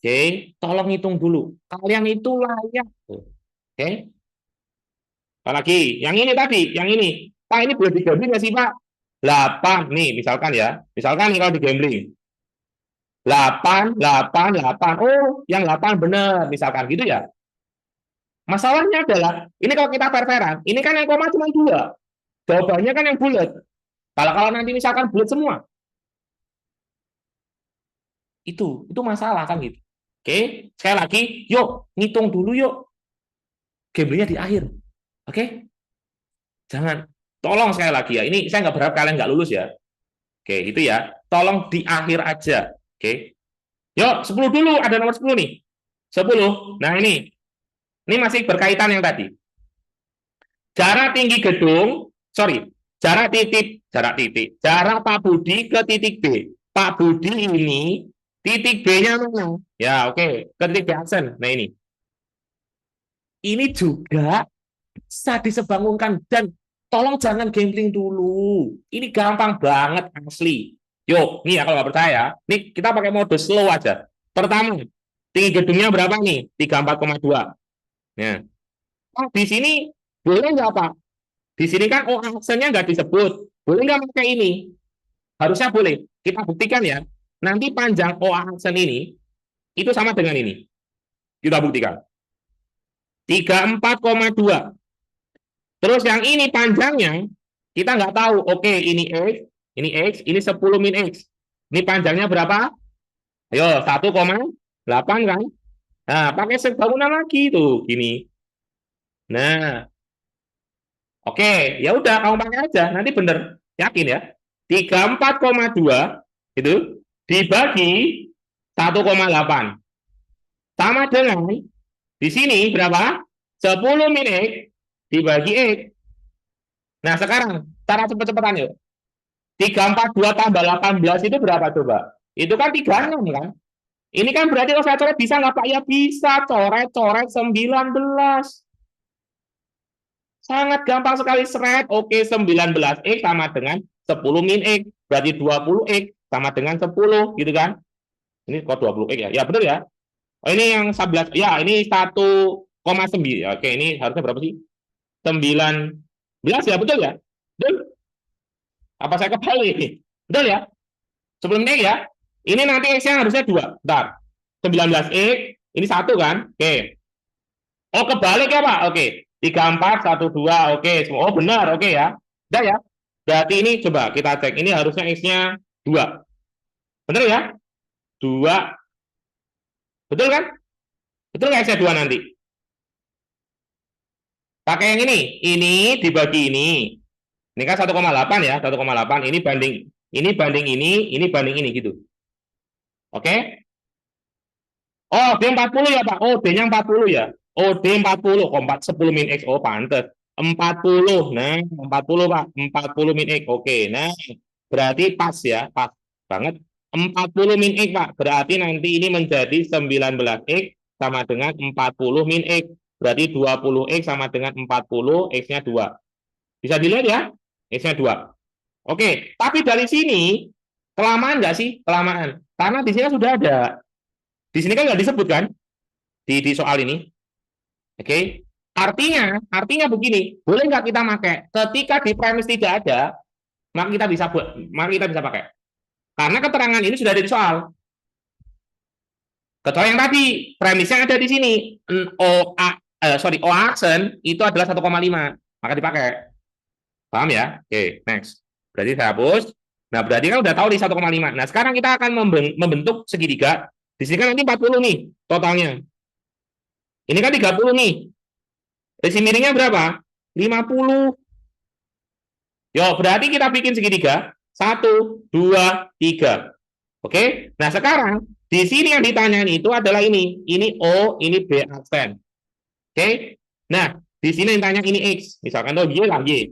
Oke, tolong hitung dulu. Kalian itu layak. Oke. Apalagi, yang ini tadi, yang ini. Pak, ini boleh digambling nggak sih Pak? 8, nih misalkan ya. Misalkan nih kalau digambling. 8, 8, 8. Oh, yang 8 benar, misalkan gitu ya. Masalahnya adalah, ini kalau kita fair-fairan, ini kan yang koma cuma 2. Jawabannya kan yang bulat. Kalau nanti misalkan bulat semua, itu masalah kan gitu. Oke, sekali lagi, yuk ngitung dulu yuk. Gamblingnya di akhir. Oke? Jangan. Tolong sekali lagi ya, ini saya nggak berharap kalian nggak lulus ya. Oke, itu ya. Tolong di akhir aja. Oke. Yuk, 10 dulu, ada nomor 10 nih. 10. Nah, ini masih berkaitan yang tadi. Jarak tinggi gedung, jarak Pak Budi ke titik B. Pak Budi ini titik B-nya mana? Ya, oke, ke titik B aksen. Nah, ini. ini juga bisa disebangunkan. Dan tolong jangan gambling dulu. Ini gampang banget asli. Yuk, nih ya kalau nggak percaya, nih kita pakai mode slow aja. Pertama, tinggi gedungnya berapa nih? 34,2. Nah, oh, di sini boleh nggak Pak? Di sini kan oh aksennya nggak disebut. Boleh nggak pakai ini? Harusnya boleh. Kita buktikan ya. Nanti panjang OA aksen ini itu sama dengan ini. Kita buktikan. 34,2. Terus yang ini panjangnya kita nggak tahu. Oke, ini 10 min X. Ini panjangnya berapa? Ayo, 1,8 kan? Nah, pakai set bangunan lagi tuh, gini. Nah, oke, ya udah kamu pakai aja, nanti bener. Yakin ya? 34,2 itu dibagi 1,8 sama dengan di sini berapa? 10 min X dibagi X. Nah, sekarang cara cepet-cepetan yuk. 342 tambah 18 itu berapa coba? Itu kan 36 kan? Ini kan berarti kalau saya coret bisa nggak Pak? Ya bisa, coret-coret 19. Sangat gampang sekali seret. Oke, 19X sama dengan 10 min X. Berarti 20X sama dengan 10 gitu kan? Ini kok 20X ya? Ya betul ya. Oh, ini yang 11. Ya, ini 1,9. Oke, ini harusnya berapa sih? 19 ya, betul ya? Betul? Apa saya kebalik? Betul ya? Sebelum X ya. Ini nanti X-nya harusnya 2. Bentar. 19X, ini 1 kan? Oke. Oh, kebalik ya, Pak? Oke. 34, 1, 2. Oke. Oh, benar. Oke ya. Udah ya. Berarti ini coba kita cek. Ini harusnya X-nya 2. Benar ya? 2. Betul kan? Betul nggak X-nya 2 nanti? Pakai yang ini. Ini dibagi ini. Ini kan 1,8 ya. 1,8. Ini banding ini gitu. Oke? Oh, D40 ya, Pak. Oh, D-nya 40 ya. Oh, D40. Oh, 10 min X. Oh, pantes. 40. Nah, 40, Pak. 40 min X. Oke. Nah, berarti pas ya. Pas banget. 40 min X, Pak. Berarti nanti ini menjadi 19X sama dengan 40 min X. Berarti 20X sama dengan 40, X-nya 2. Bisa dilihat ya? X-nya 2. Oke. Tapi dari sini, kelamaan nggak sih? Kelamaan. Karena di sini sudah ada. Di sini kan nggak disebut kan? Di soal ini. Oke. Artinya begini, boleh nggak kita pakai? Ketika di premis tidak ada, maka kita bisa pakai. Karena keterangan ini sudah ada di soal. Kecuali yang tadi, premisnya ada di sini. O aksen itu adalah 1,5, maka dipakai. Paham ya? Oke, next. Berarti saya hapus. Nah, berarti kan udah tahu di 1,5. Nah, sekarang kita akan membentuk segitiga. Di sini kan nanti 40 nih totalnya. Ini kan 30 nih. Sisi miringnya berapa? 50. Yo, berarti kita bikin segitiga. 1, 2, 3. Oke? Nah, sekarang di sini yang ditanyain itu adalah ini. Ini O, ini B aksen. Oke? Nah, di sini yang ditanya ini X. Misalkan tuh Y lah, Y.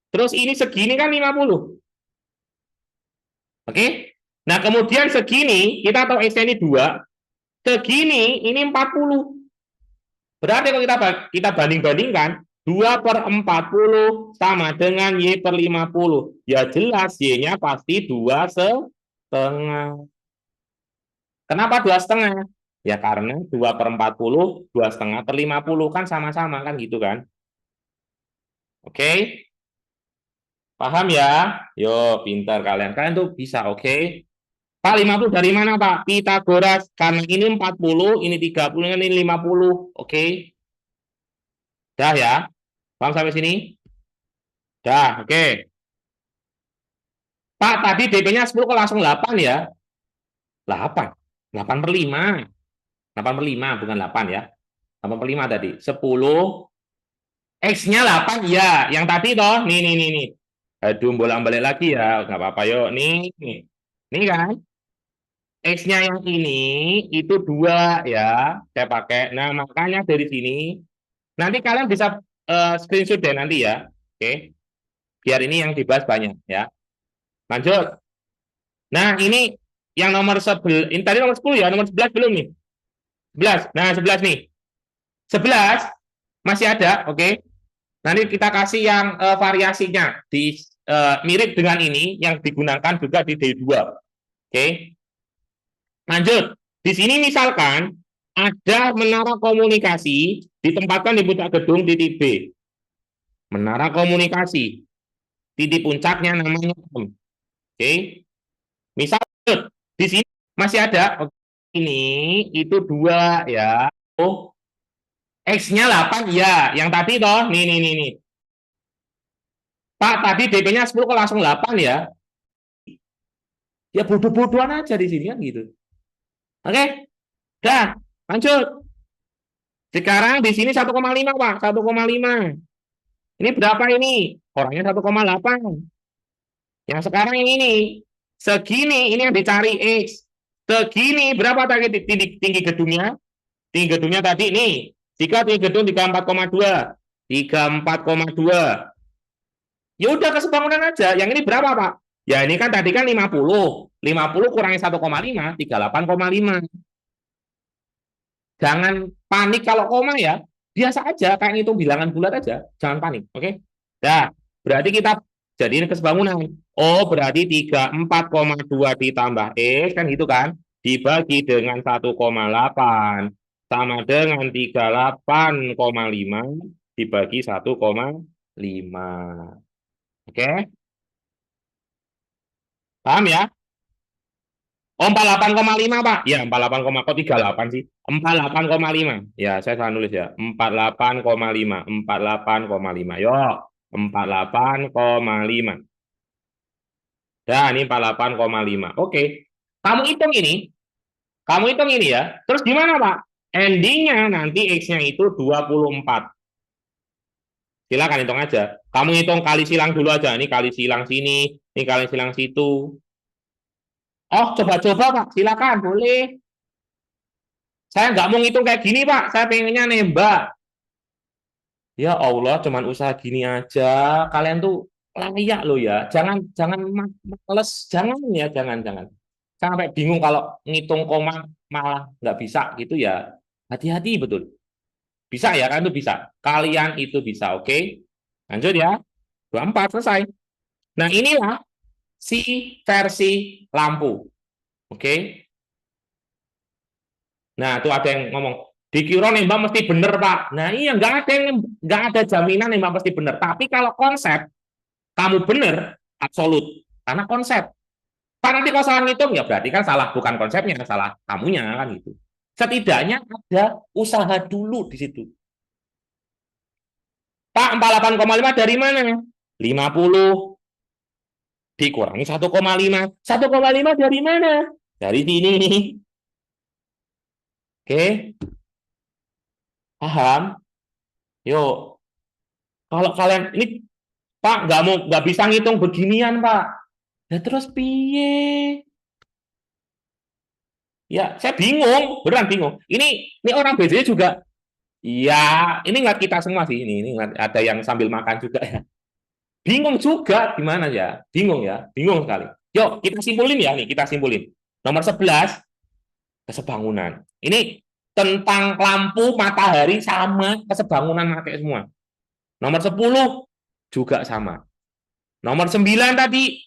Terus ini segini kan 50. Oke? Nah, kemudian segini, kita tahu X-nya ini 2. Segini, ini 40. Berarti kalau kita banding-bandingkan, 2/40 sama dengan Y per 50. Ya jelas Y-nya pasti 2,5. Kenapa 2,5? Ya karena 2/40, 2,5/50 kan sama-sama kan gitu kan. Oke? Paham ya? Yo, pintar kalian. Kalian tuh bisa, oke? Pak, 50 dari mana, Pak? Pitagoras. Karena ini 40, ini 30, ini 50. Oke? Dah ya? Paham sampai sini? Dah, oke. Pak, tadi DP-nya 10 kok langsung 8 ya? 8. 8/5. 8/5, bukan 8 ya. 8/5 tadi. 10. X-nya 8, ya. Yang tadi toh. Nih. Aduh, bolak-balik lagi ya. Nggak apa-apa, yuk. Nih. Nih kan? X-nya yang ini itu 2 ya. Saya pakai. Nah, makanya dari sini. Nanti kalian bisa screenshot deh nanti ya. Oke. Biar ini yang dibahas banyak ya. Lanjut. Nah, ini yang nomor 11. Ini tadi nomor 10 ya. Nomor 11 belum nih. 11. Nah, 11 nih. 11. Masih ada, oke. Nanti kita kasih yang variasinya di mirip dengan ini yang digunakan juga di D2. Oke. Lanjut. Di sini misalkan ada menara komunikasi ditempatkan di puncak gedung titik B. Menara komunikasi. Titik puncaknya namanya M. Oke. Misal di sini masih ada. Oke. Ini itu 2 ya. Oh, X-nya 8 ya. Yang tadi toh, nih. Pak, tadi DP-nya 10 kok langsung 8 ya? Ya bodoh-bodohan aja di sini kan gitu. Oke, dah, lanjut. Sekarang di sini 1,5 Pak, 1,5. Ini berapa ini? Orangnya 1,8. Yang sekarang yang ini, segini, ini yang dicari X. Segini, berapa tadi tinggi gedungnya? Tinggi gedungnya tadi nih, jika tinggi gedung 34,2. 34,2. Ya udah kesebangunan aja. Yang ini berapa, Pak? Ya ini kan tadi kan 50. 50 kurangi 1,5, 38,5. Jangan panik kalau koma ya. Biasa aja, kayak ngitung bilangan bulat aja. Jangan panik, oke? Nah, berarti kita jadiin kesebangunan. Oh, berarti 34,2 ditambah X, kan gitu kan? Dibagi dengan 1,8. Sama dengan 38,5 dibagi 1,5. Oke? Paham ya? Oh, 48,5 Pak. Ya, 48, kok 38 sih? 48,5. Ya, saya salah nulis ya. 48,5. 48,5. Yuk, 48,5. Ya, ini 48,5. Oke. Kamu hitung ini. Kamu hitung ini ya. Terus gimana, Pak? Endingnya nanti X-nya itu 24. Silakan hitung aja. Kamu hitung kali silang dulu aja. Ini kali silang sini. Ini kali silang situ. Oh, coba-coba, Pak. Silakan, boleh. Saya nggak mau ngitung kayak gini, Pak. Saya pengennya nembak. Ya Allah, cuman usaha gini aja. Kalian tuh layak loh ya. Jangan jangan males, jangan ya, jangan. Sampai bingung kalau ngitung koma malah nggak bisa gitu ya. Hati-hati betul. Bisa ya, kan itu bisa. Kalian itu bisa, oke? Lanjut ya. 24 selesai. Nah, inilah si versi lampu. Oke? Nah, tuh ada yang ngomong, dikira nembak mesti bener, Pak. Nah, iya, nggak ada jaminan nembak mesti bener. Tapi kalau konsep kamu bener, absolut. Karena konsep. Pak, nanti kalau salah ngitung, ya berarti kan salah, bukan konsepnya, salah kamunya kan gitu. Setidaknya ada usaha dulu di situ. Pak, 48,5 dari mana? 50 dikurangi 1,5. 1,5 dari mana? Dari sini. Oke, paham? Yuk, kalau kalian ini Pak nggak bisa ngitung beginian Pak. Ya terus piye? Ya saya bingung, beneran bingung. Ini orang BJ juga. Ya, ini ngeliat kita semua sih. Ini ada yang sambil makan juga ya. Bingung juga gimana ya? Bingung ya, bingung sekali. Yuk kita simpulin ya nih, kita simpulin. Nomor 11 kesebangunan. Ini tentang lampu matahari sama kesebangunan pakai semua. Nomor 10 juga sama. Nomor 9 tadi,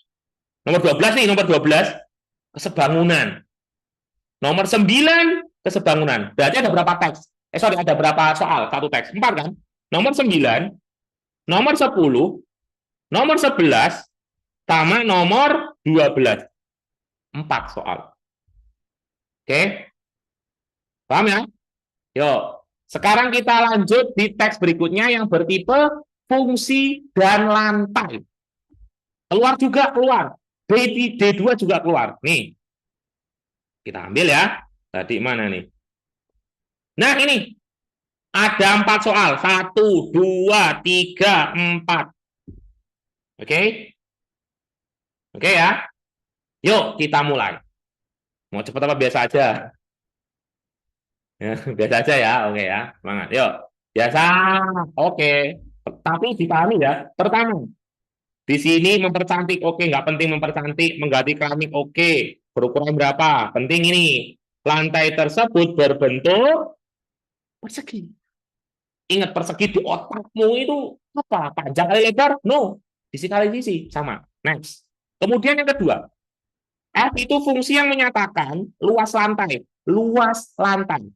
nomor 12 nih, nomor 12 kesebangunan. Nomor 9 kesebangunan. Berarti ada berapa teks? Sorry, ada berapa soal? Satu teks. 4 kan? Nomor 9, nomor 10, nomor 11, sama nomor 12. 4 soal. Oke? Paham ya? Yuk. Sekarang kita lanjut di teks berikutnya yang bertipe fungsi dan lantai. Keluar juga, keluar. D2 juga keluar. Nih, kita ambil ya. Tadi mana nih? Nah, ini. Ada 4 soal. 1, 2, 3, 4. Oke? Oke ya? Yuk, kita mulai. Mau cepat apa biasa aja? Ya, biasa aja ya. Oke ya. Semangat. Yuk. Biasa. Oke. Tapi dipahami ya. Pertama, di sini mempercantik. Oke, nggak penting mempercantik. Mengganti keramik. Oke. Berukuran berapa? Penting ini. Lantai tersebut berbentuk persegi. Ingat persegi di otakmu itu apa? Panjang kali lebar? No. Sisi kali sisi. Sama. Next. Kemudian yang kedua. F itu fungsi yang menyatakan luas lantai. Luas lantai.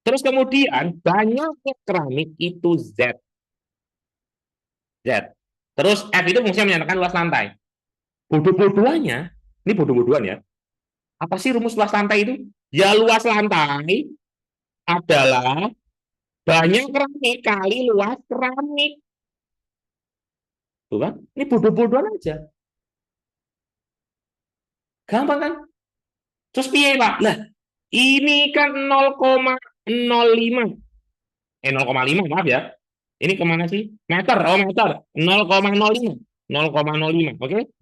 Terus kemudian banyaknya keramik itu Z. Z. Terus F itu fungsi yang menyatakan luas lantai. Bodoh-bodohannya, ini bodoh-bodohan ya. Apa sih rumus luas lantai itu? Ya luas lantai adalah banyak keramik kali luas keramik. Tuh kan? Ini bodoh-bodohan aja. Gampang kan? Terus piye, Pak? Lah, ini kan 0,05. 0,5, maaf ya. Ini kemana sih? Meter, oh meter. 0,05. 0,05, oke?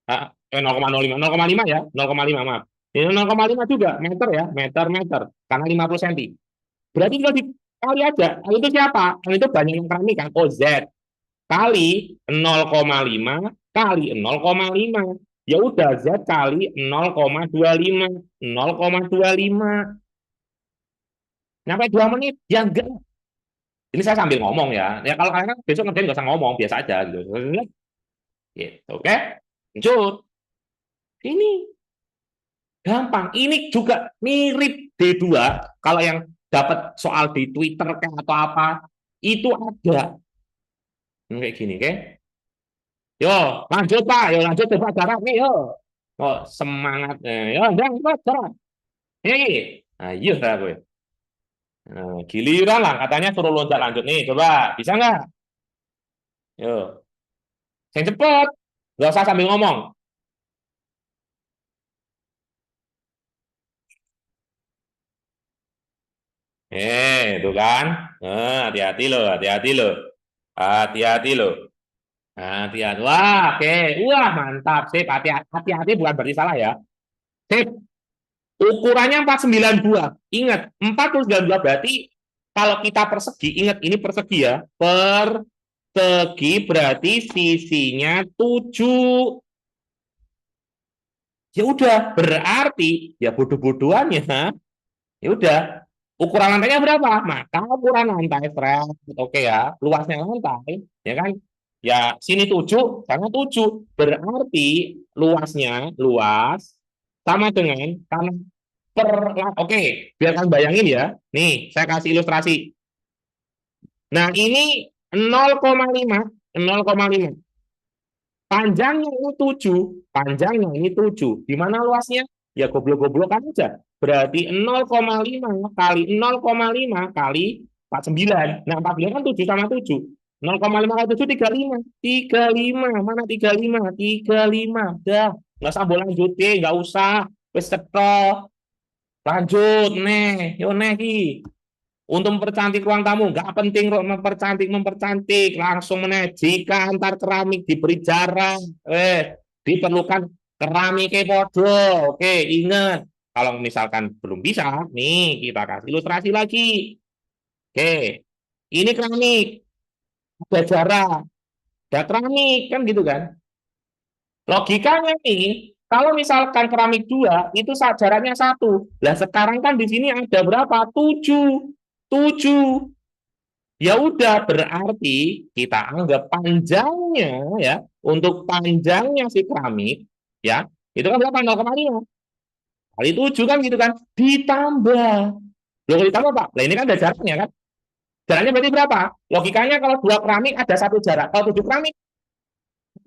0,05. 0,5 ya. 0,5, maaf. Ini 0,5 juga, meter ya. Meter, meter. Karena 50 cm. Berarti kalau dikali aja. Itu siapa? Itu banyak yang keramik kan? Oh, Z. Kali 0,5 kali 0,5. Ya udah Z kali 0,25. 0,25. Nyampe 2 menit? Ya enggak. Ini saya sambil ngomong ya. Ya kalau kalian kan besok ngerjain nggak usah ngomong, biasa aja gitu. Gitu, oke? Lanjut. Ini gampang. Ini juga mirip D2. Kalau yang dapat soal di Twitter atau apa, itu ada. Kayak gini, oke? Yo, lanjut Pak. Yo, lanjut coba jarak nih, yo. Oh, semangat. Yo, jangan coba jarak. Ini. Ayo, gue. Giliran lah, katanya suruh loncat lanjut nih. Coba, bisa nggak? Yo, yang cepet. Gak usah sambil ngomong. Itu kan. Hati-hati loh, hati-hati loh. Hati-hati loh. Hati-hati. Wah, oke. Wah, mantap. Sip, hati-hati. Hati-hati bukan berarti salah ya. Sip. Ukurannya 492. Ingat, 492 berarti kalau kita persegi, ingat ini persegi ya. Persegi berarti sisinya 7. Ya udah, berarti ya bodoh-bodohannya. Ya udah, ukuran lantainya berapa? Maka ukuran lantai oke ya, luasnya lantai, ya kan? Ya sini 7, sana 7. Berarti luas sama dengan tanah oke, biar kalian bayangin ya. Nih, saya kasih ilustrasi. Nah, ini 0,5, 0,5. Panjangnya ini 7, panjangnya ini 7. Di mana luasnya? Ya goblok-goblokan aja. Berarti 0,5 kali 0,5 kali 49. Nah, 49 kan 7 sama 7. 0,5 kali 7, 35. 35. Mana 35? 35. Dah, nggak usah boleh lanjutin, nggak usah. Wes cetok. Lanjut, nih. Yo, nih, ki. Untuk mempercantik ruang tamu, nggak penting mempercantik, langsung meneh. Jika antar keramik diberi jarak, diperlukan keramik podo. Oke, ingat. Kalau misalkan belum bisa, nih kita kasih ilustrasi lagi. Oke, ini keramik, ada jarak, ada keramik, kan gitu kan? Logikanya nih, kalau misalkan keramik 2, itu jaraknya 1. Lah sekarang kan di sini ada berapa? 7. 7. Ya udah, berarti kita anggap panjangnya ya, untuk panjangnya si keramik ya, itu kan berapa? 0,5 kali 7 kan gitu kan, ditambah. Loh, ditambah Pak. Nah, ini kan ada jaraknya kan. Jaraknya berarti berapa? Logikanya kalau 2 keramik ada 1 jarak. Kalau 7 keramik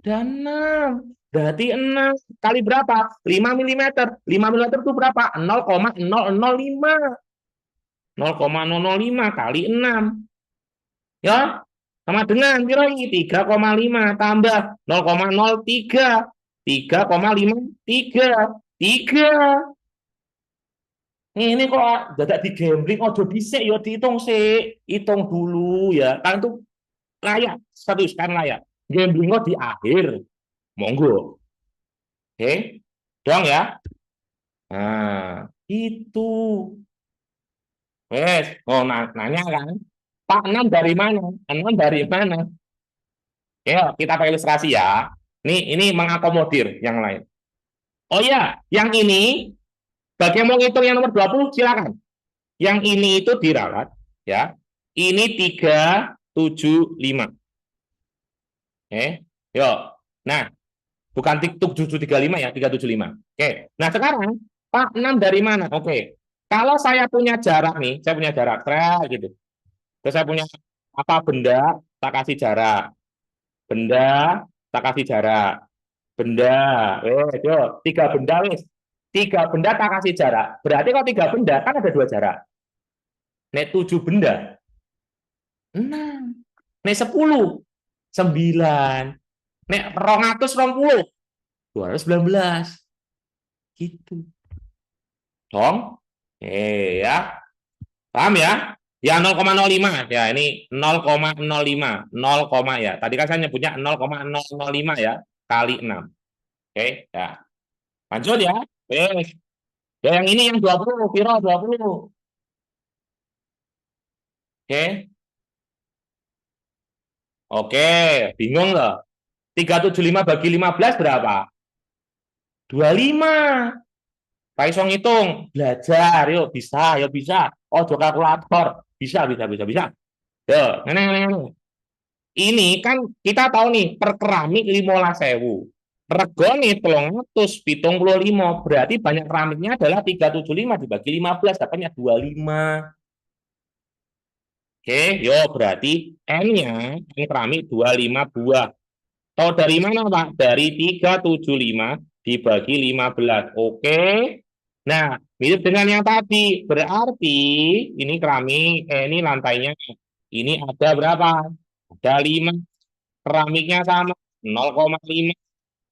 ada 6. Berarti 6 kali berapa? 5 milimeter. 5 milimeter itu berapa? 0,005. 0,005 kali 6. Ya, sama dengan kira 3,5 tambah 0,03. 3,53. 3. Ini kok dadak di gambling, ojo dhisik ya, dihitung sih. Hitung dulu ya. Kan itu layak, serius kan layak. Gambling kok di akhir. Monggo. Oke. Dong ya. Nah, itu. Wes, oh nanya kan. Pak 6 dari mana? 6 dari mana? Ya, kita pakai ilustrasi ya. Ini mengakomodir yang lain. Oh ya, yang ini bagi yang mau ngitung yang nomor 20 silakan. Yang ini itu dirawat ya. Ini 375. Yuk. Nah, bukan 735 ya, 375. Oke. Nah, sekarang Pak 6 dari mana? Oke. Kalau saya punya jarak nih, saya punya jarak gitu. Terus saya punya apa benda, tak kasih jarak. Benda, tak kasih jarak. Benda, yuk, tiga benda wis. Tiga benda tak kasih jarak. Berarti kalau tiga benda kan ada dua jarak. Nek 7 benda, 6. Nek 10, 9. Nek 220, 219. Gitu. Dong? Ya. Paham ya? Ya 0,05 ya, ini 0,05, 0, ya. Tadi kan saya nyebutnya 0,005 ya, kali 6. Oke, ya. Lanjut ya. Ya yang ini yang 20, Piro 20. Oke. Oke, bingung loh. 375 bagi 15 berapa? 25. Pak Iso ngitung, belajar, yuk bisa, yuk bisa. Oh, do kalkulator, bisa, bisa, bisa, bisa. Yo, nenek. Ini kan kita tahu nih per keramik 15.000. Regone 375. Berarti banyak keramiknya adalah 375 dibagi 15 dapatnya 25. Oke, yo berarti N-nya ini keramik 25 buah. Tahu dari mana, Pak? Dari 375 dibagi 15. Oke. Nah, mirip dengan yang tadi. Berarti ini keramik, ini lantainya. Ini ada berapa? Ada 5. Keramiknya sama 0,5.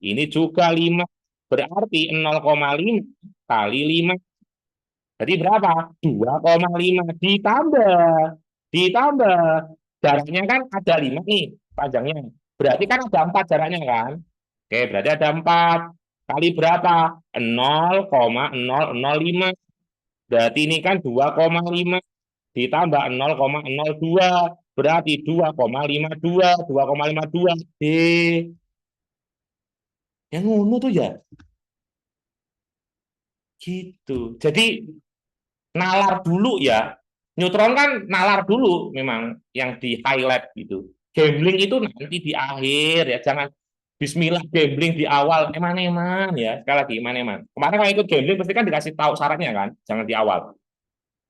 Ini juga 5. Berarti 0,5 kali 5. Jadi berapa? 2,5 ditambah. Jaraknya kan ada 5 nih panjangnya. Berarti kan ada 4 jaraknya kan? Oke, berarti ada 4 kali berapa? 0,005. Berarti ini kan 2,5 ditambah 0,02. Berarti 2,52. 2,52. Yang ngono tuh ya. Gitu. Jadi nalar dulu ya. Neutron kan nalar dulu memang yang di highlight gitu. Gambling itu nanti di akhir ya. Jangan Bismillah gambling di awal. Eman-eman ya. Sekali lagi eman-eman. Kemarin kalau ikut gambling pasti kan dikasih tahu syaratnya kan. Jangan di awal.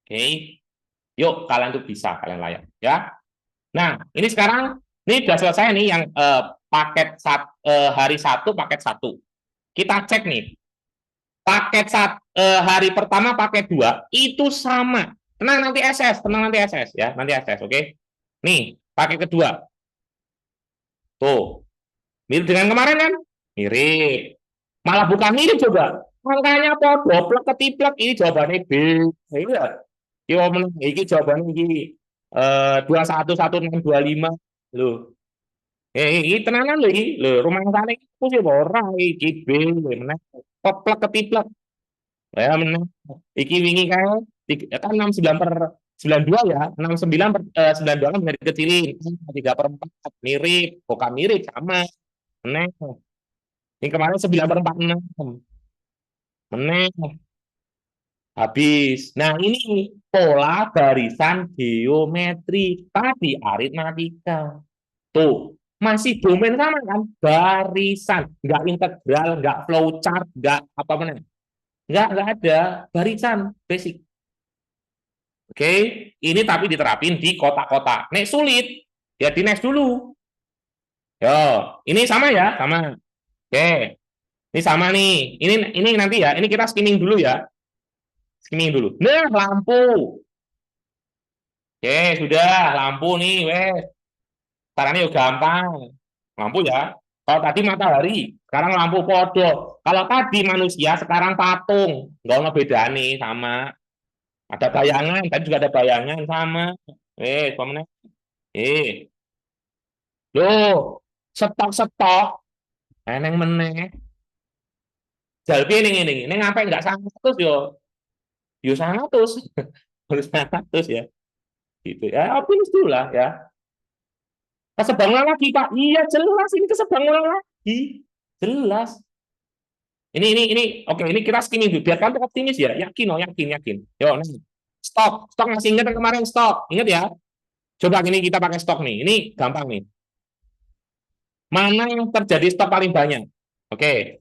Oke. Yuk kalian tuh bisa kalian layak ya. Nah ini sekarang ini sudah selesai nih yang hari 1 paket 1. Kita cek nih paket hari pertama paket 2 itu sama. Tenang nanti SS ya, nanti SS, oke. Nih, paket kedua. Tuh, mirip dengan kemarin kan? Mirip. Malah bukan mirip coba. Makanya apa? Doplek ketiplek ini jawabannya B. Iya. Ini jawabannya ini 21165 loh. Ini tenanan loh ini. Loh, rumah sana itu sih ora iki B meneh. Toplek ketiplek. Ya menang. Iki wingi kan kan 69/92 ya. 69/92 kan bisa dikecilin. 3/4 mirip, bukan mirip sama. Menang. Ini kemarin 9/46. Menang. Habis. Nah, ini pola barisan geometri tadi aritmatika. Tuh, masih domain sama kan? Barisan, nggak integral, nggak flowchart, nggak apa mana. Nggak ada barisan basic. Oke, ini tapi diterapin di kotak-kotak. Nek sulit, ya di next dulu. Yo, ini sama ya, sama. Oke, ini sama nih. Ini nanti ya. Ini kita skimming dulu ya. Skimming dulu. Nah, lampu. Oke, sudah lampu nih, wes. Sekarang ini gampang. Lampu ya. Kalau tadi matahari, sekarang lampu podo. Kalau tadi manusia, sekarang patung. Nggak ada beda nih, sama. Ada bayangan, tadi juga ada bayangan sama. Pemenang. Eh, loh, stok-stok, eneng meneh. Jalpi ini ngapain nggak 100 yo 100, harus 100 ya, gitu ya. Optimis dulu lah ya. Kesebangunan lagi Pak, iya jelas ini kesebangunan lagi, jelas. Ini, oke ini kita skimming dulu. Biar kamu optimis ya, yakin, yakin. Yo, nih. Stok masih ingat kemarin stok, ingat ya. Coba ini kita pakai stok nih. Ini gampang nih. Mana yang terjadi stok paling banyak? Oke.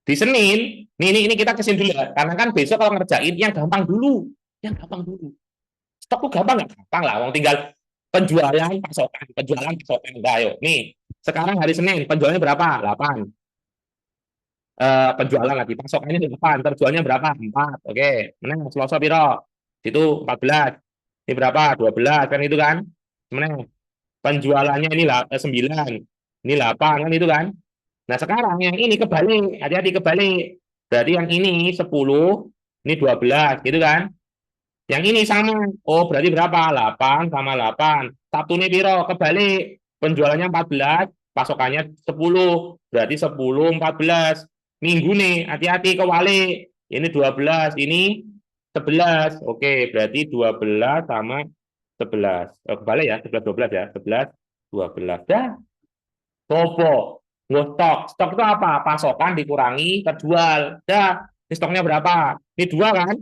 Di Senin, ini kita kesin dulu ya. Karena kan besok kalau ngerjain yang gampang dulu. Yang gampang dulu. Stok tuh gampang nggak? Gampang lah. Wong tinggal penjualan pasokan. Penjualan pasokan. Nah, ayo. Nih. Sekarang hari Senin. Penjualannya berapa? 8. Penjualan lagi. Pasokannya 8. Terjualnya berapa? 4. Oke. Menang. Selasa piro? Situ 14. Ini berapa? 12. Kan itu kan? Menang. Penjualannya ini 9. Ini 8. Kan itu kan? Nah, sekarang yang ini kebalik. Hati-hati kebalik. Berarti yang ini 10, ini 12, gitu kan? Yang ini sama. Oh, berarti berapa? 8 sama 8. Sabtu ini piro? Kebalik. Penjualannya 14, pasokannya 10. Berarti 10, 14. Minggu nih, hati-hati kebalik. Ini 12, ini 11. Oke, berarti 12 sama 11. Kebalik ya, 11, 12 ya. 11, 12. Dah. Topo. Nggak stok. Stok itu apa? Pasokan dikurangi terjual. Dah. Ini stoknya berapa? Ini 2 kan?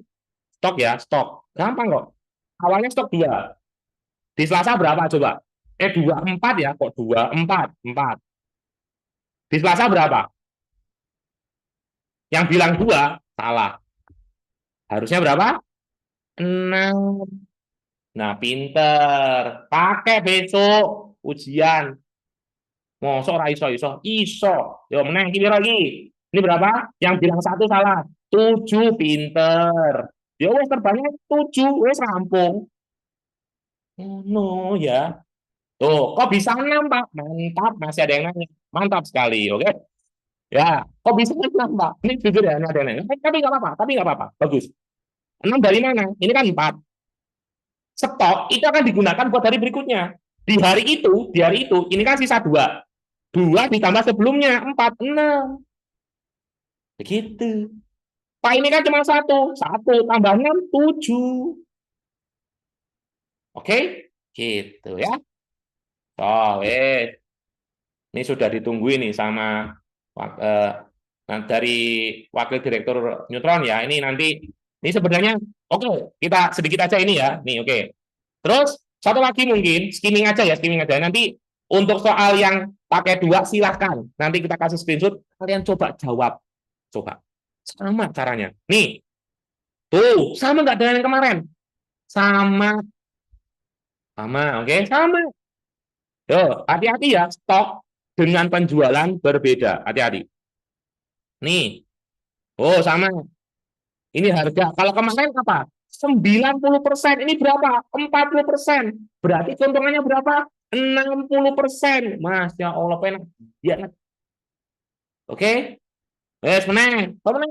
Stok ya, stok. Gampang kok. Awalnya stok 2. Di Selasa berapa coba? 2, 4 ya. Kok 2, 4, 4. Di Selasa berapa? Yang bilang 2, salah. Harusnya berapa? 6. Nah, pinter. Pakai besok ujian. Mosok ora iso iso. Iso. Yo meneh iki lagi. Ini berapa? Yang bilang 1 salah. 7, pinter. Ya wes terbanyak 7, wes rampung. Oh, no ya. Tuh, kok bisa 6, Pak? Mantap, masih ada yang nanya. Mantap sekali, oke? Ya, kok bisa 6, Pak? Ini jujur ya, ini ada yang nanya. Tapi nggak apa-apa, Bagus. 6 dari mana? Ini kan 4. Stok itu akan digunakan buat hari berikutnya. Di hari itu, ini kan sisa 2. 2 ditambah sebelumnya, 4, 6. Begitu. Pak ini kan cuma 1. 1 tambah 6, 7. Oke? Gitu ya. Oh, ini sudah ditunggu ini sama dari wakil direktur Neutron ya. Ini sebenarnya oke, kita sedikit aja ini ya. Nih oke. Terus satu lagi mungkin skimming aja ya, skimming aja. Nanti untuk soal yang pakai 2 silahkan. Nanti kita kasih screenshot, kalian coba jawab. Coba. Sama caranya. Nih. Tuh, sama nggak dengan yang kemarin? Sama. Sama, oke? Sama. Yo, hati-hati ya, stok dengan penjualan berbeda. Hati-hati. Nih. Oh, sama. Ini harga. Kalau kemarin apa? 90%. Ini berapa? 40%. Berarti keuntungannya berapa? 60%. Masya Allah, penak. Ya. Oke? Wes, menang. Oh, menang.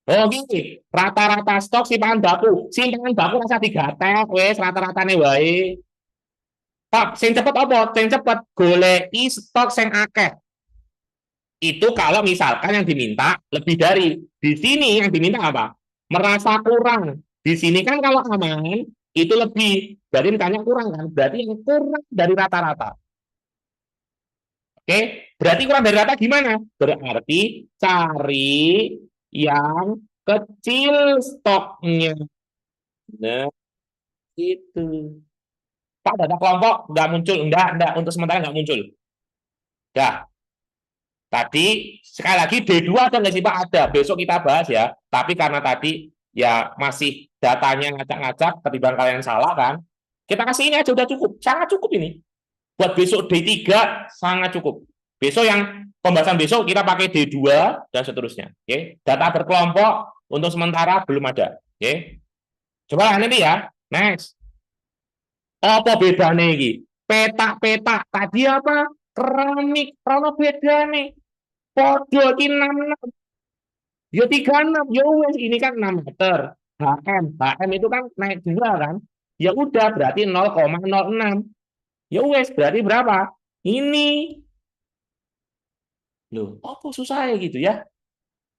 Oh, gini. Rata-rata stok simpangan baku rasa digatek. Wes, rata-ratane wae. Pak, sing cepet apa? Sing cepet goleki stok sing akeh. Itu kalau misalkan yang diminta lebih dari. Di sini yang diminta apa? Merasa kurang. Di sini kan kalau aman itu lebih. Berarti ditanya kurang kan? Berarti yang kurang dari rata-rata. Oke? Berarti kurang dari rata gimana? Berarti cari yang kecil stoknya. Nah, itu. Pak, data kelompok nggak muncul. Enggak. Untuk sementara nggak muncul. Dah. Tadi sekali lagi D2 ada nggak sih Pak? Ada. Besok kita bahas ya. Tapi karena tadi ya masih datanya ngacak-ngacak, ketimbang kalian salah kan, kita kasih ini aja udah cukup. Sangat cukup ini. Buat besok D3 sangat cukup. Besok yang pembahasan besok kita pakai D2 dan seterusnya. Oke. Data berkelompok untuk sementara belum ada. Oke. Coba nanti ya. Next. Apa bedanya ini? Petak-petak tadi apa? Keramik. Apa bedanya? Podo iki 66. Ya 36. Ya wes ini kan 6 meter. HM itu kan naik 2 kan. Ya udah berarti 0,06. Ya wes berarti berapa? Ini. Loh, apa susah ya gitu ya?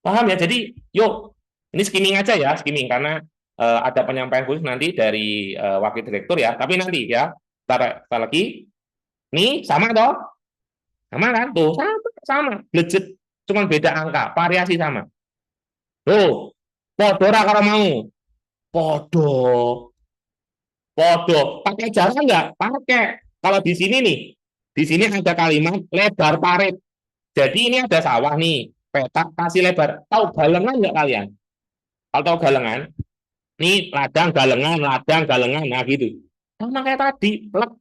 Paham ya? Jadi, yuk, ini skimming aja ya, skimming karena ada penyampaian khusus nanti dari wakil direktur ya. Tapi nanti ya, kita lagi. Nih sama toh? Sama kan? Tuh, sama. Legit. Cuman beda angka, variasi sama. Tuh, podo ora kalau mau. Podo. Podo, pakai jasa nggak? Pakai. Kalau di sini nih, di sini ada kalimat lebar parit. Jadi ini ada sawah nih, peta kasih lebar. Tahu galengan nggak kalian? Kalau tahu galengan, nih ladang, galengan, nah gitu. Sama kayak tadi, plek.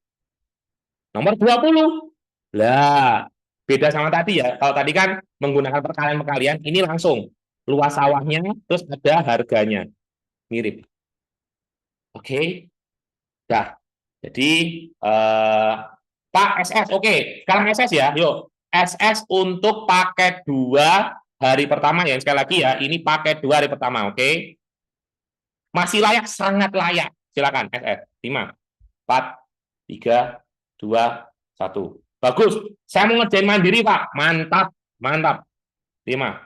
Nomor 20. Lah, beda sama tadi ya. Kalau tadi kan menggunakan perkalian-perkalian, ini langsung luas sawahnya, terus ada harganya. Mirip. Oke, dah. Jadi, Pak SS, oke. Sekarang SS ya, yuk. SS untuk paket 2 hari pertama ya. Sekali lagi ya, ini paket 2 hari pertama, oke. Masih layak, sangat layak. Silakan SS. 5, 4, 3, 2, 1. Bagus. Saya mau ngerjain mandiri, Pak. Mantap, mantap. 5,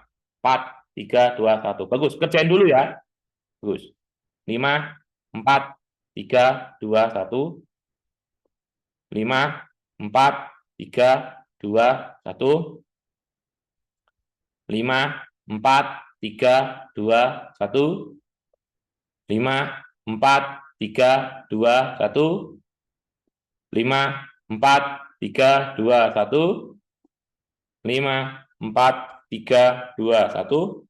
4, 3, 2, 1. Bagus. Kerjain dulu ya. Bagus. 5, 4, 3, 2, 1. 5, 4, 3, 2, 1. 5, 4, 3, 2, 1. 5, 4, 3, 2, 1. 5, 4, 3, 2, 1. 5, 4, 3, 2, 1.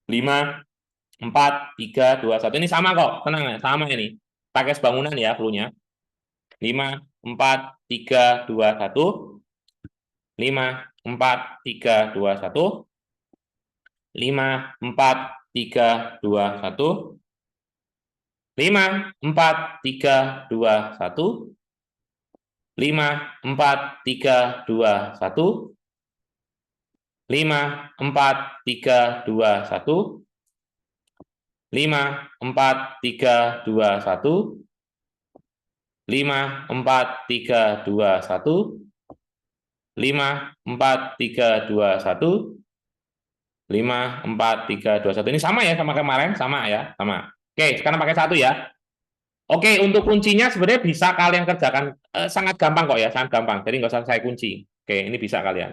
5, 4, 3, 2, 1. Ini sama kok, tenang ya, sama ini. Pakai bangunan ya, clue-nya. 5, 4, 3, 2, 1. 5, 4, 3, 2, 1. 5, 4, 3, 2, 1. 5, 4, 3, 2, 1. 5, 4, 3, 2, 1. 5, 4, 3, 2, 1. 5, 4, 3, 2, 1. 5, 4, 3, 2, 1. 5, 4, 3, 2, 1. 5, 4, 3, 2, 1. Ini sama ya sama kemarin? Sama ya? Sama. Oke, sekarang pakai 1 ya. Oke, untuk kuncinya sebenarnya bisa kalian kerjakan sangat gampang kok ya, sangat gampang. Jadi nggak usah saya kunci. Oke, ini bisa kalian.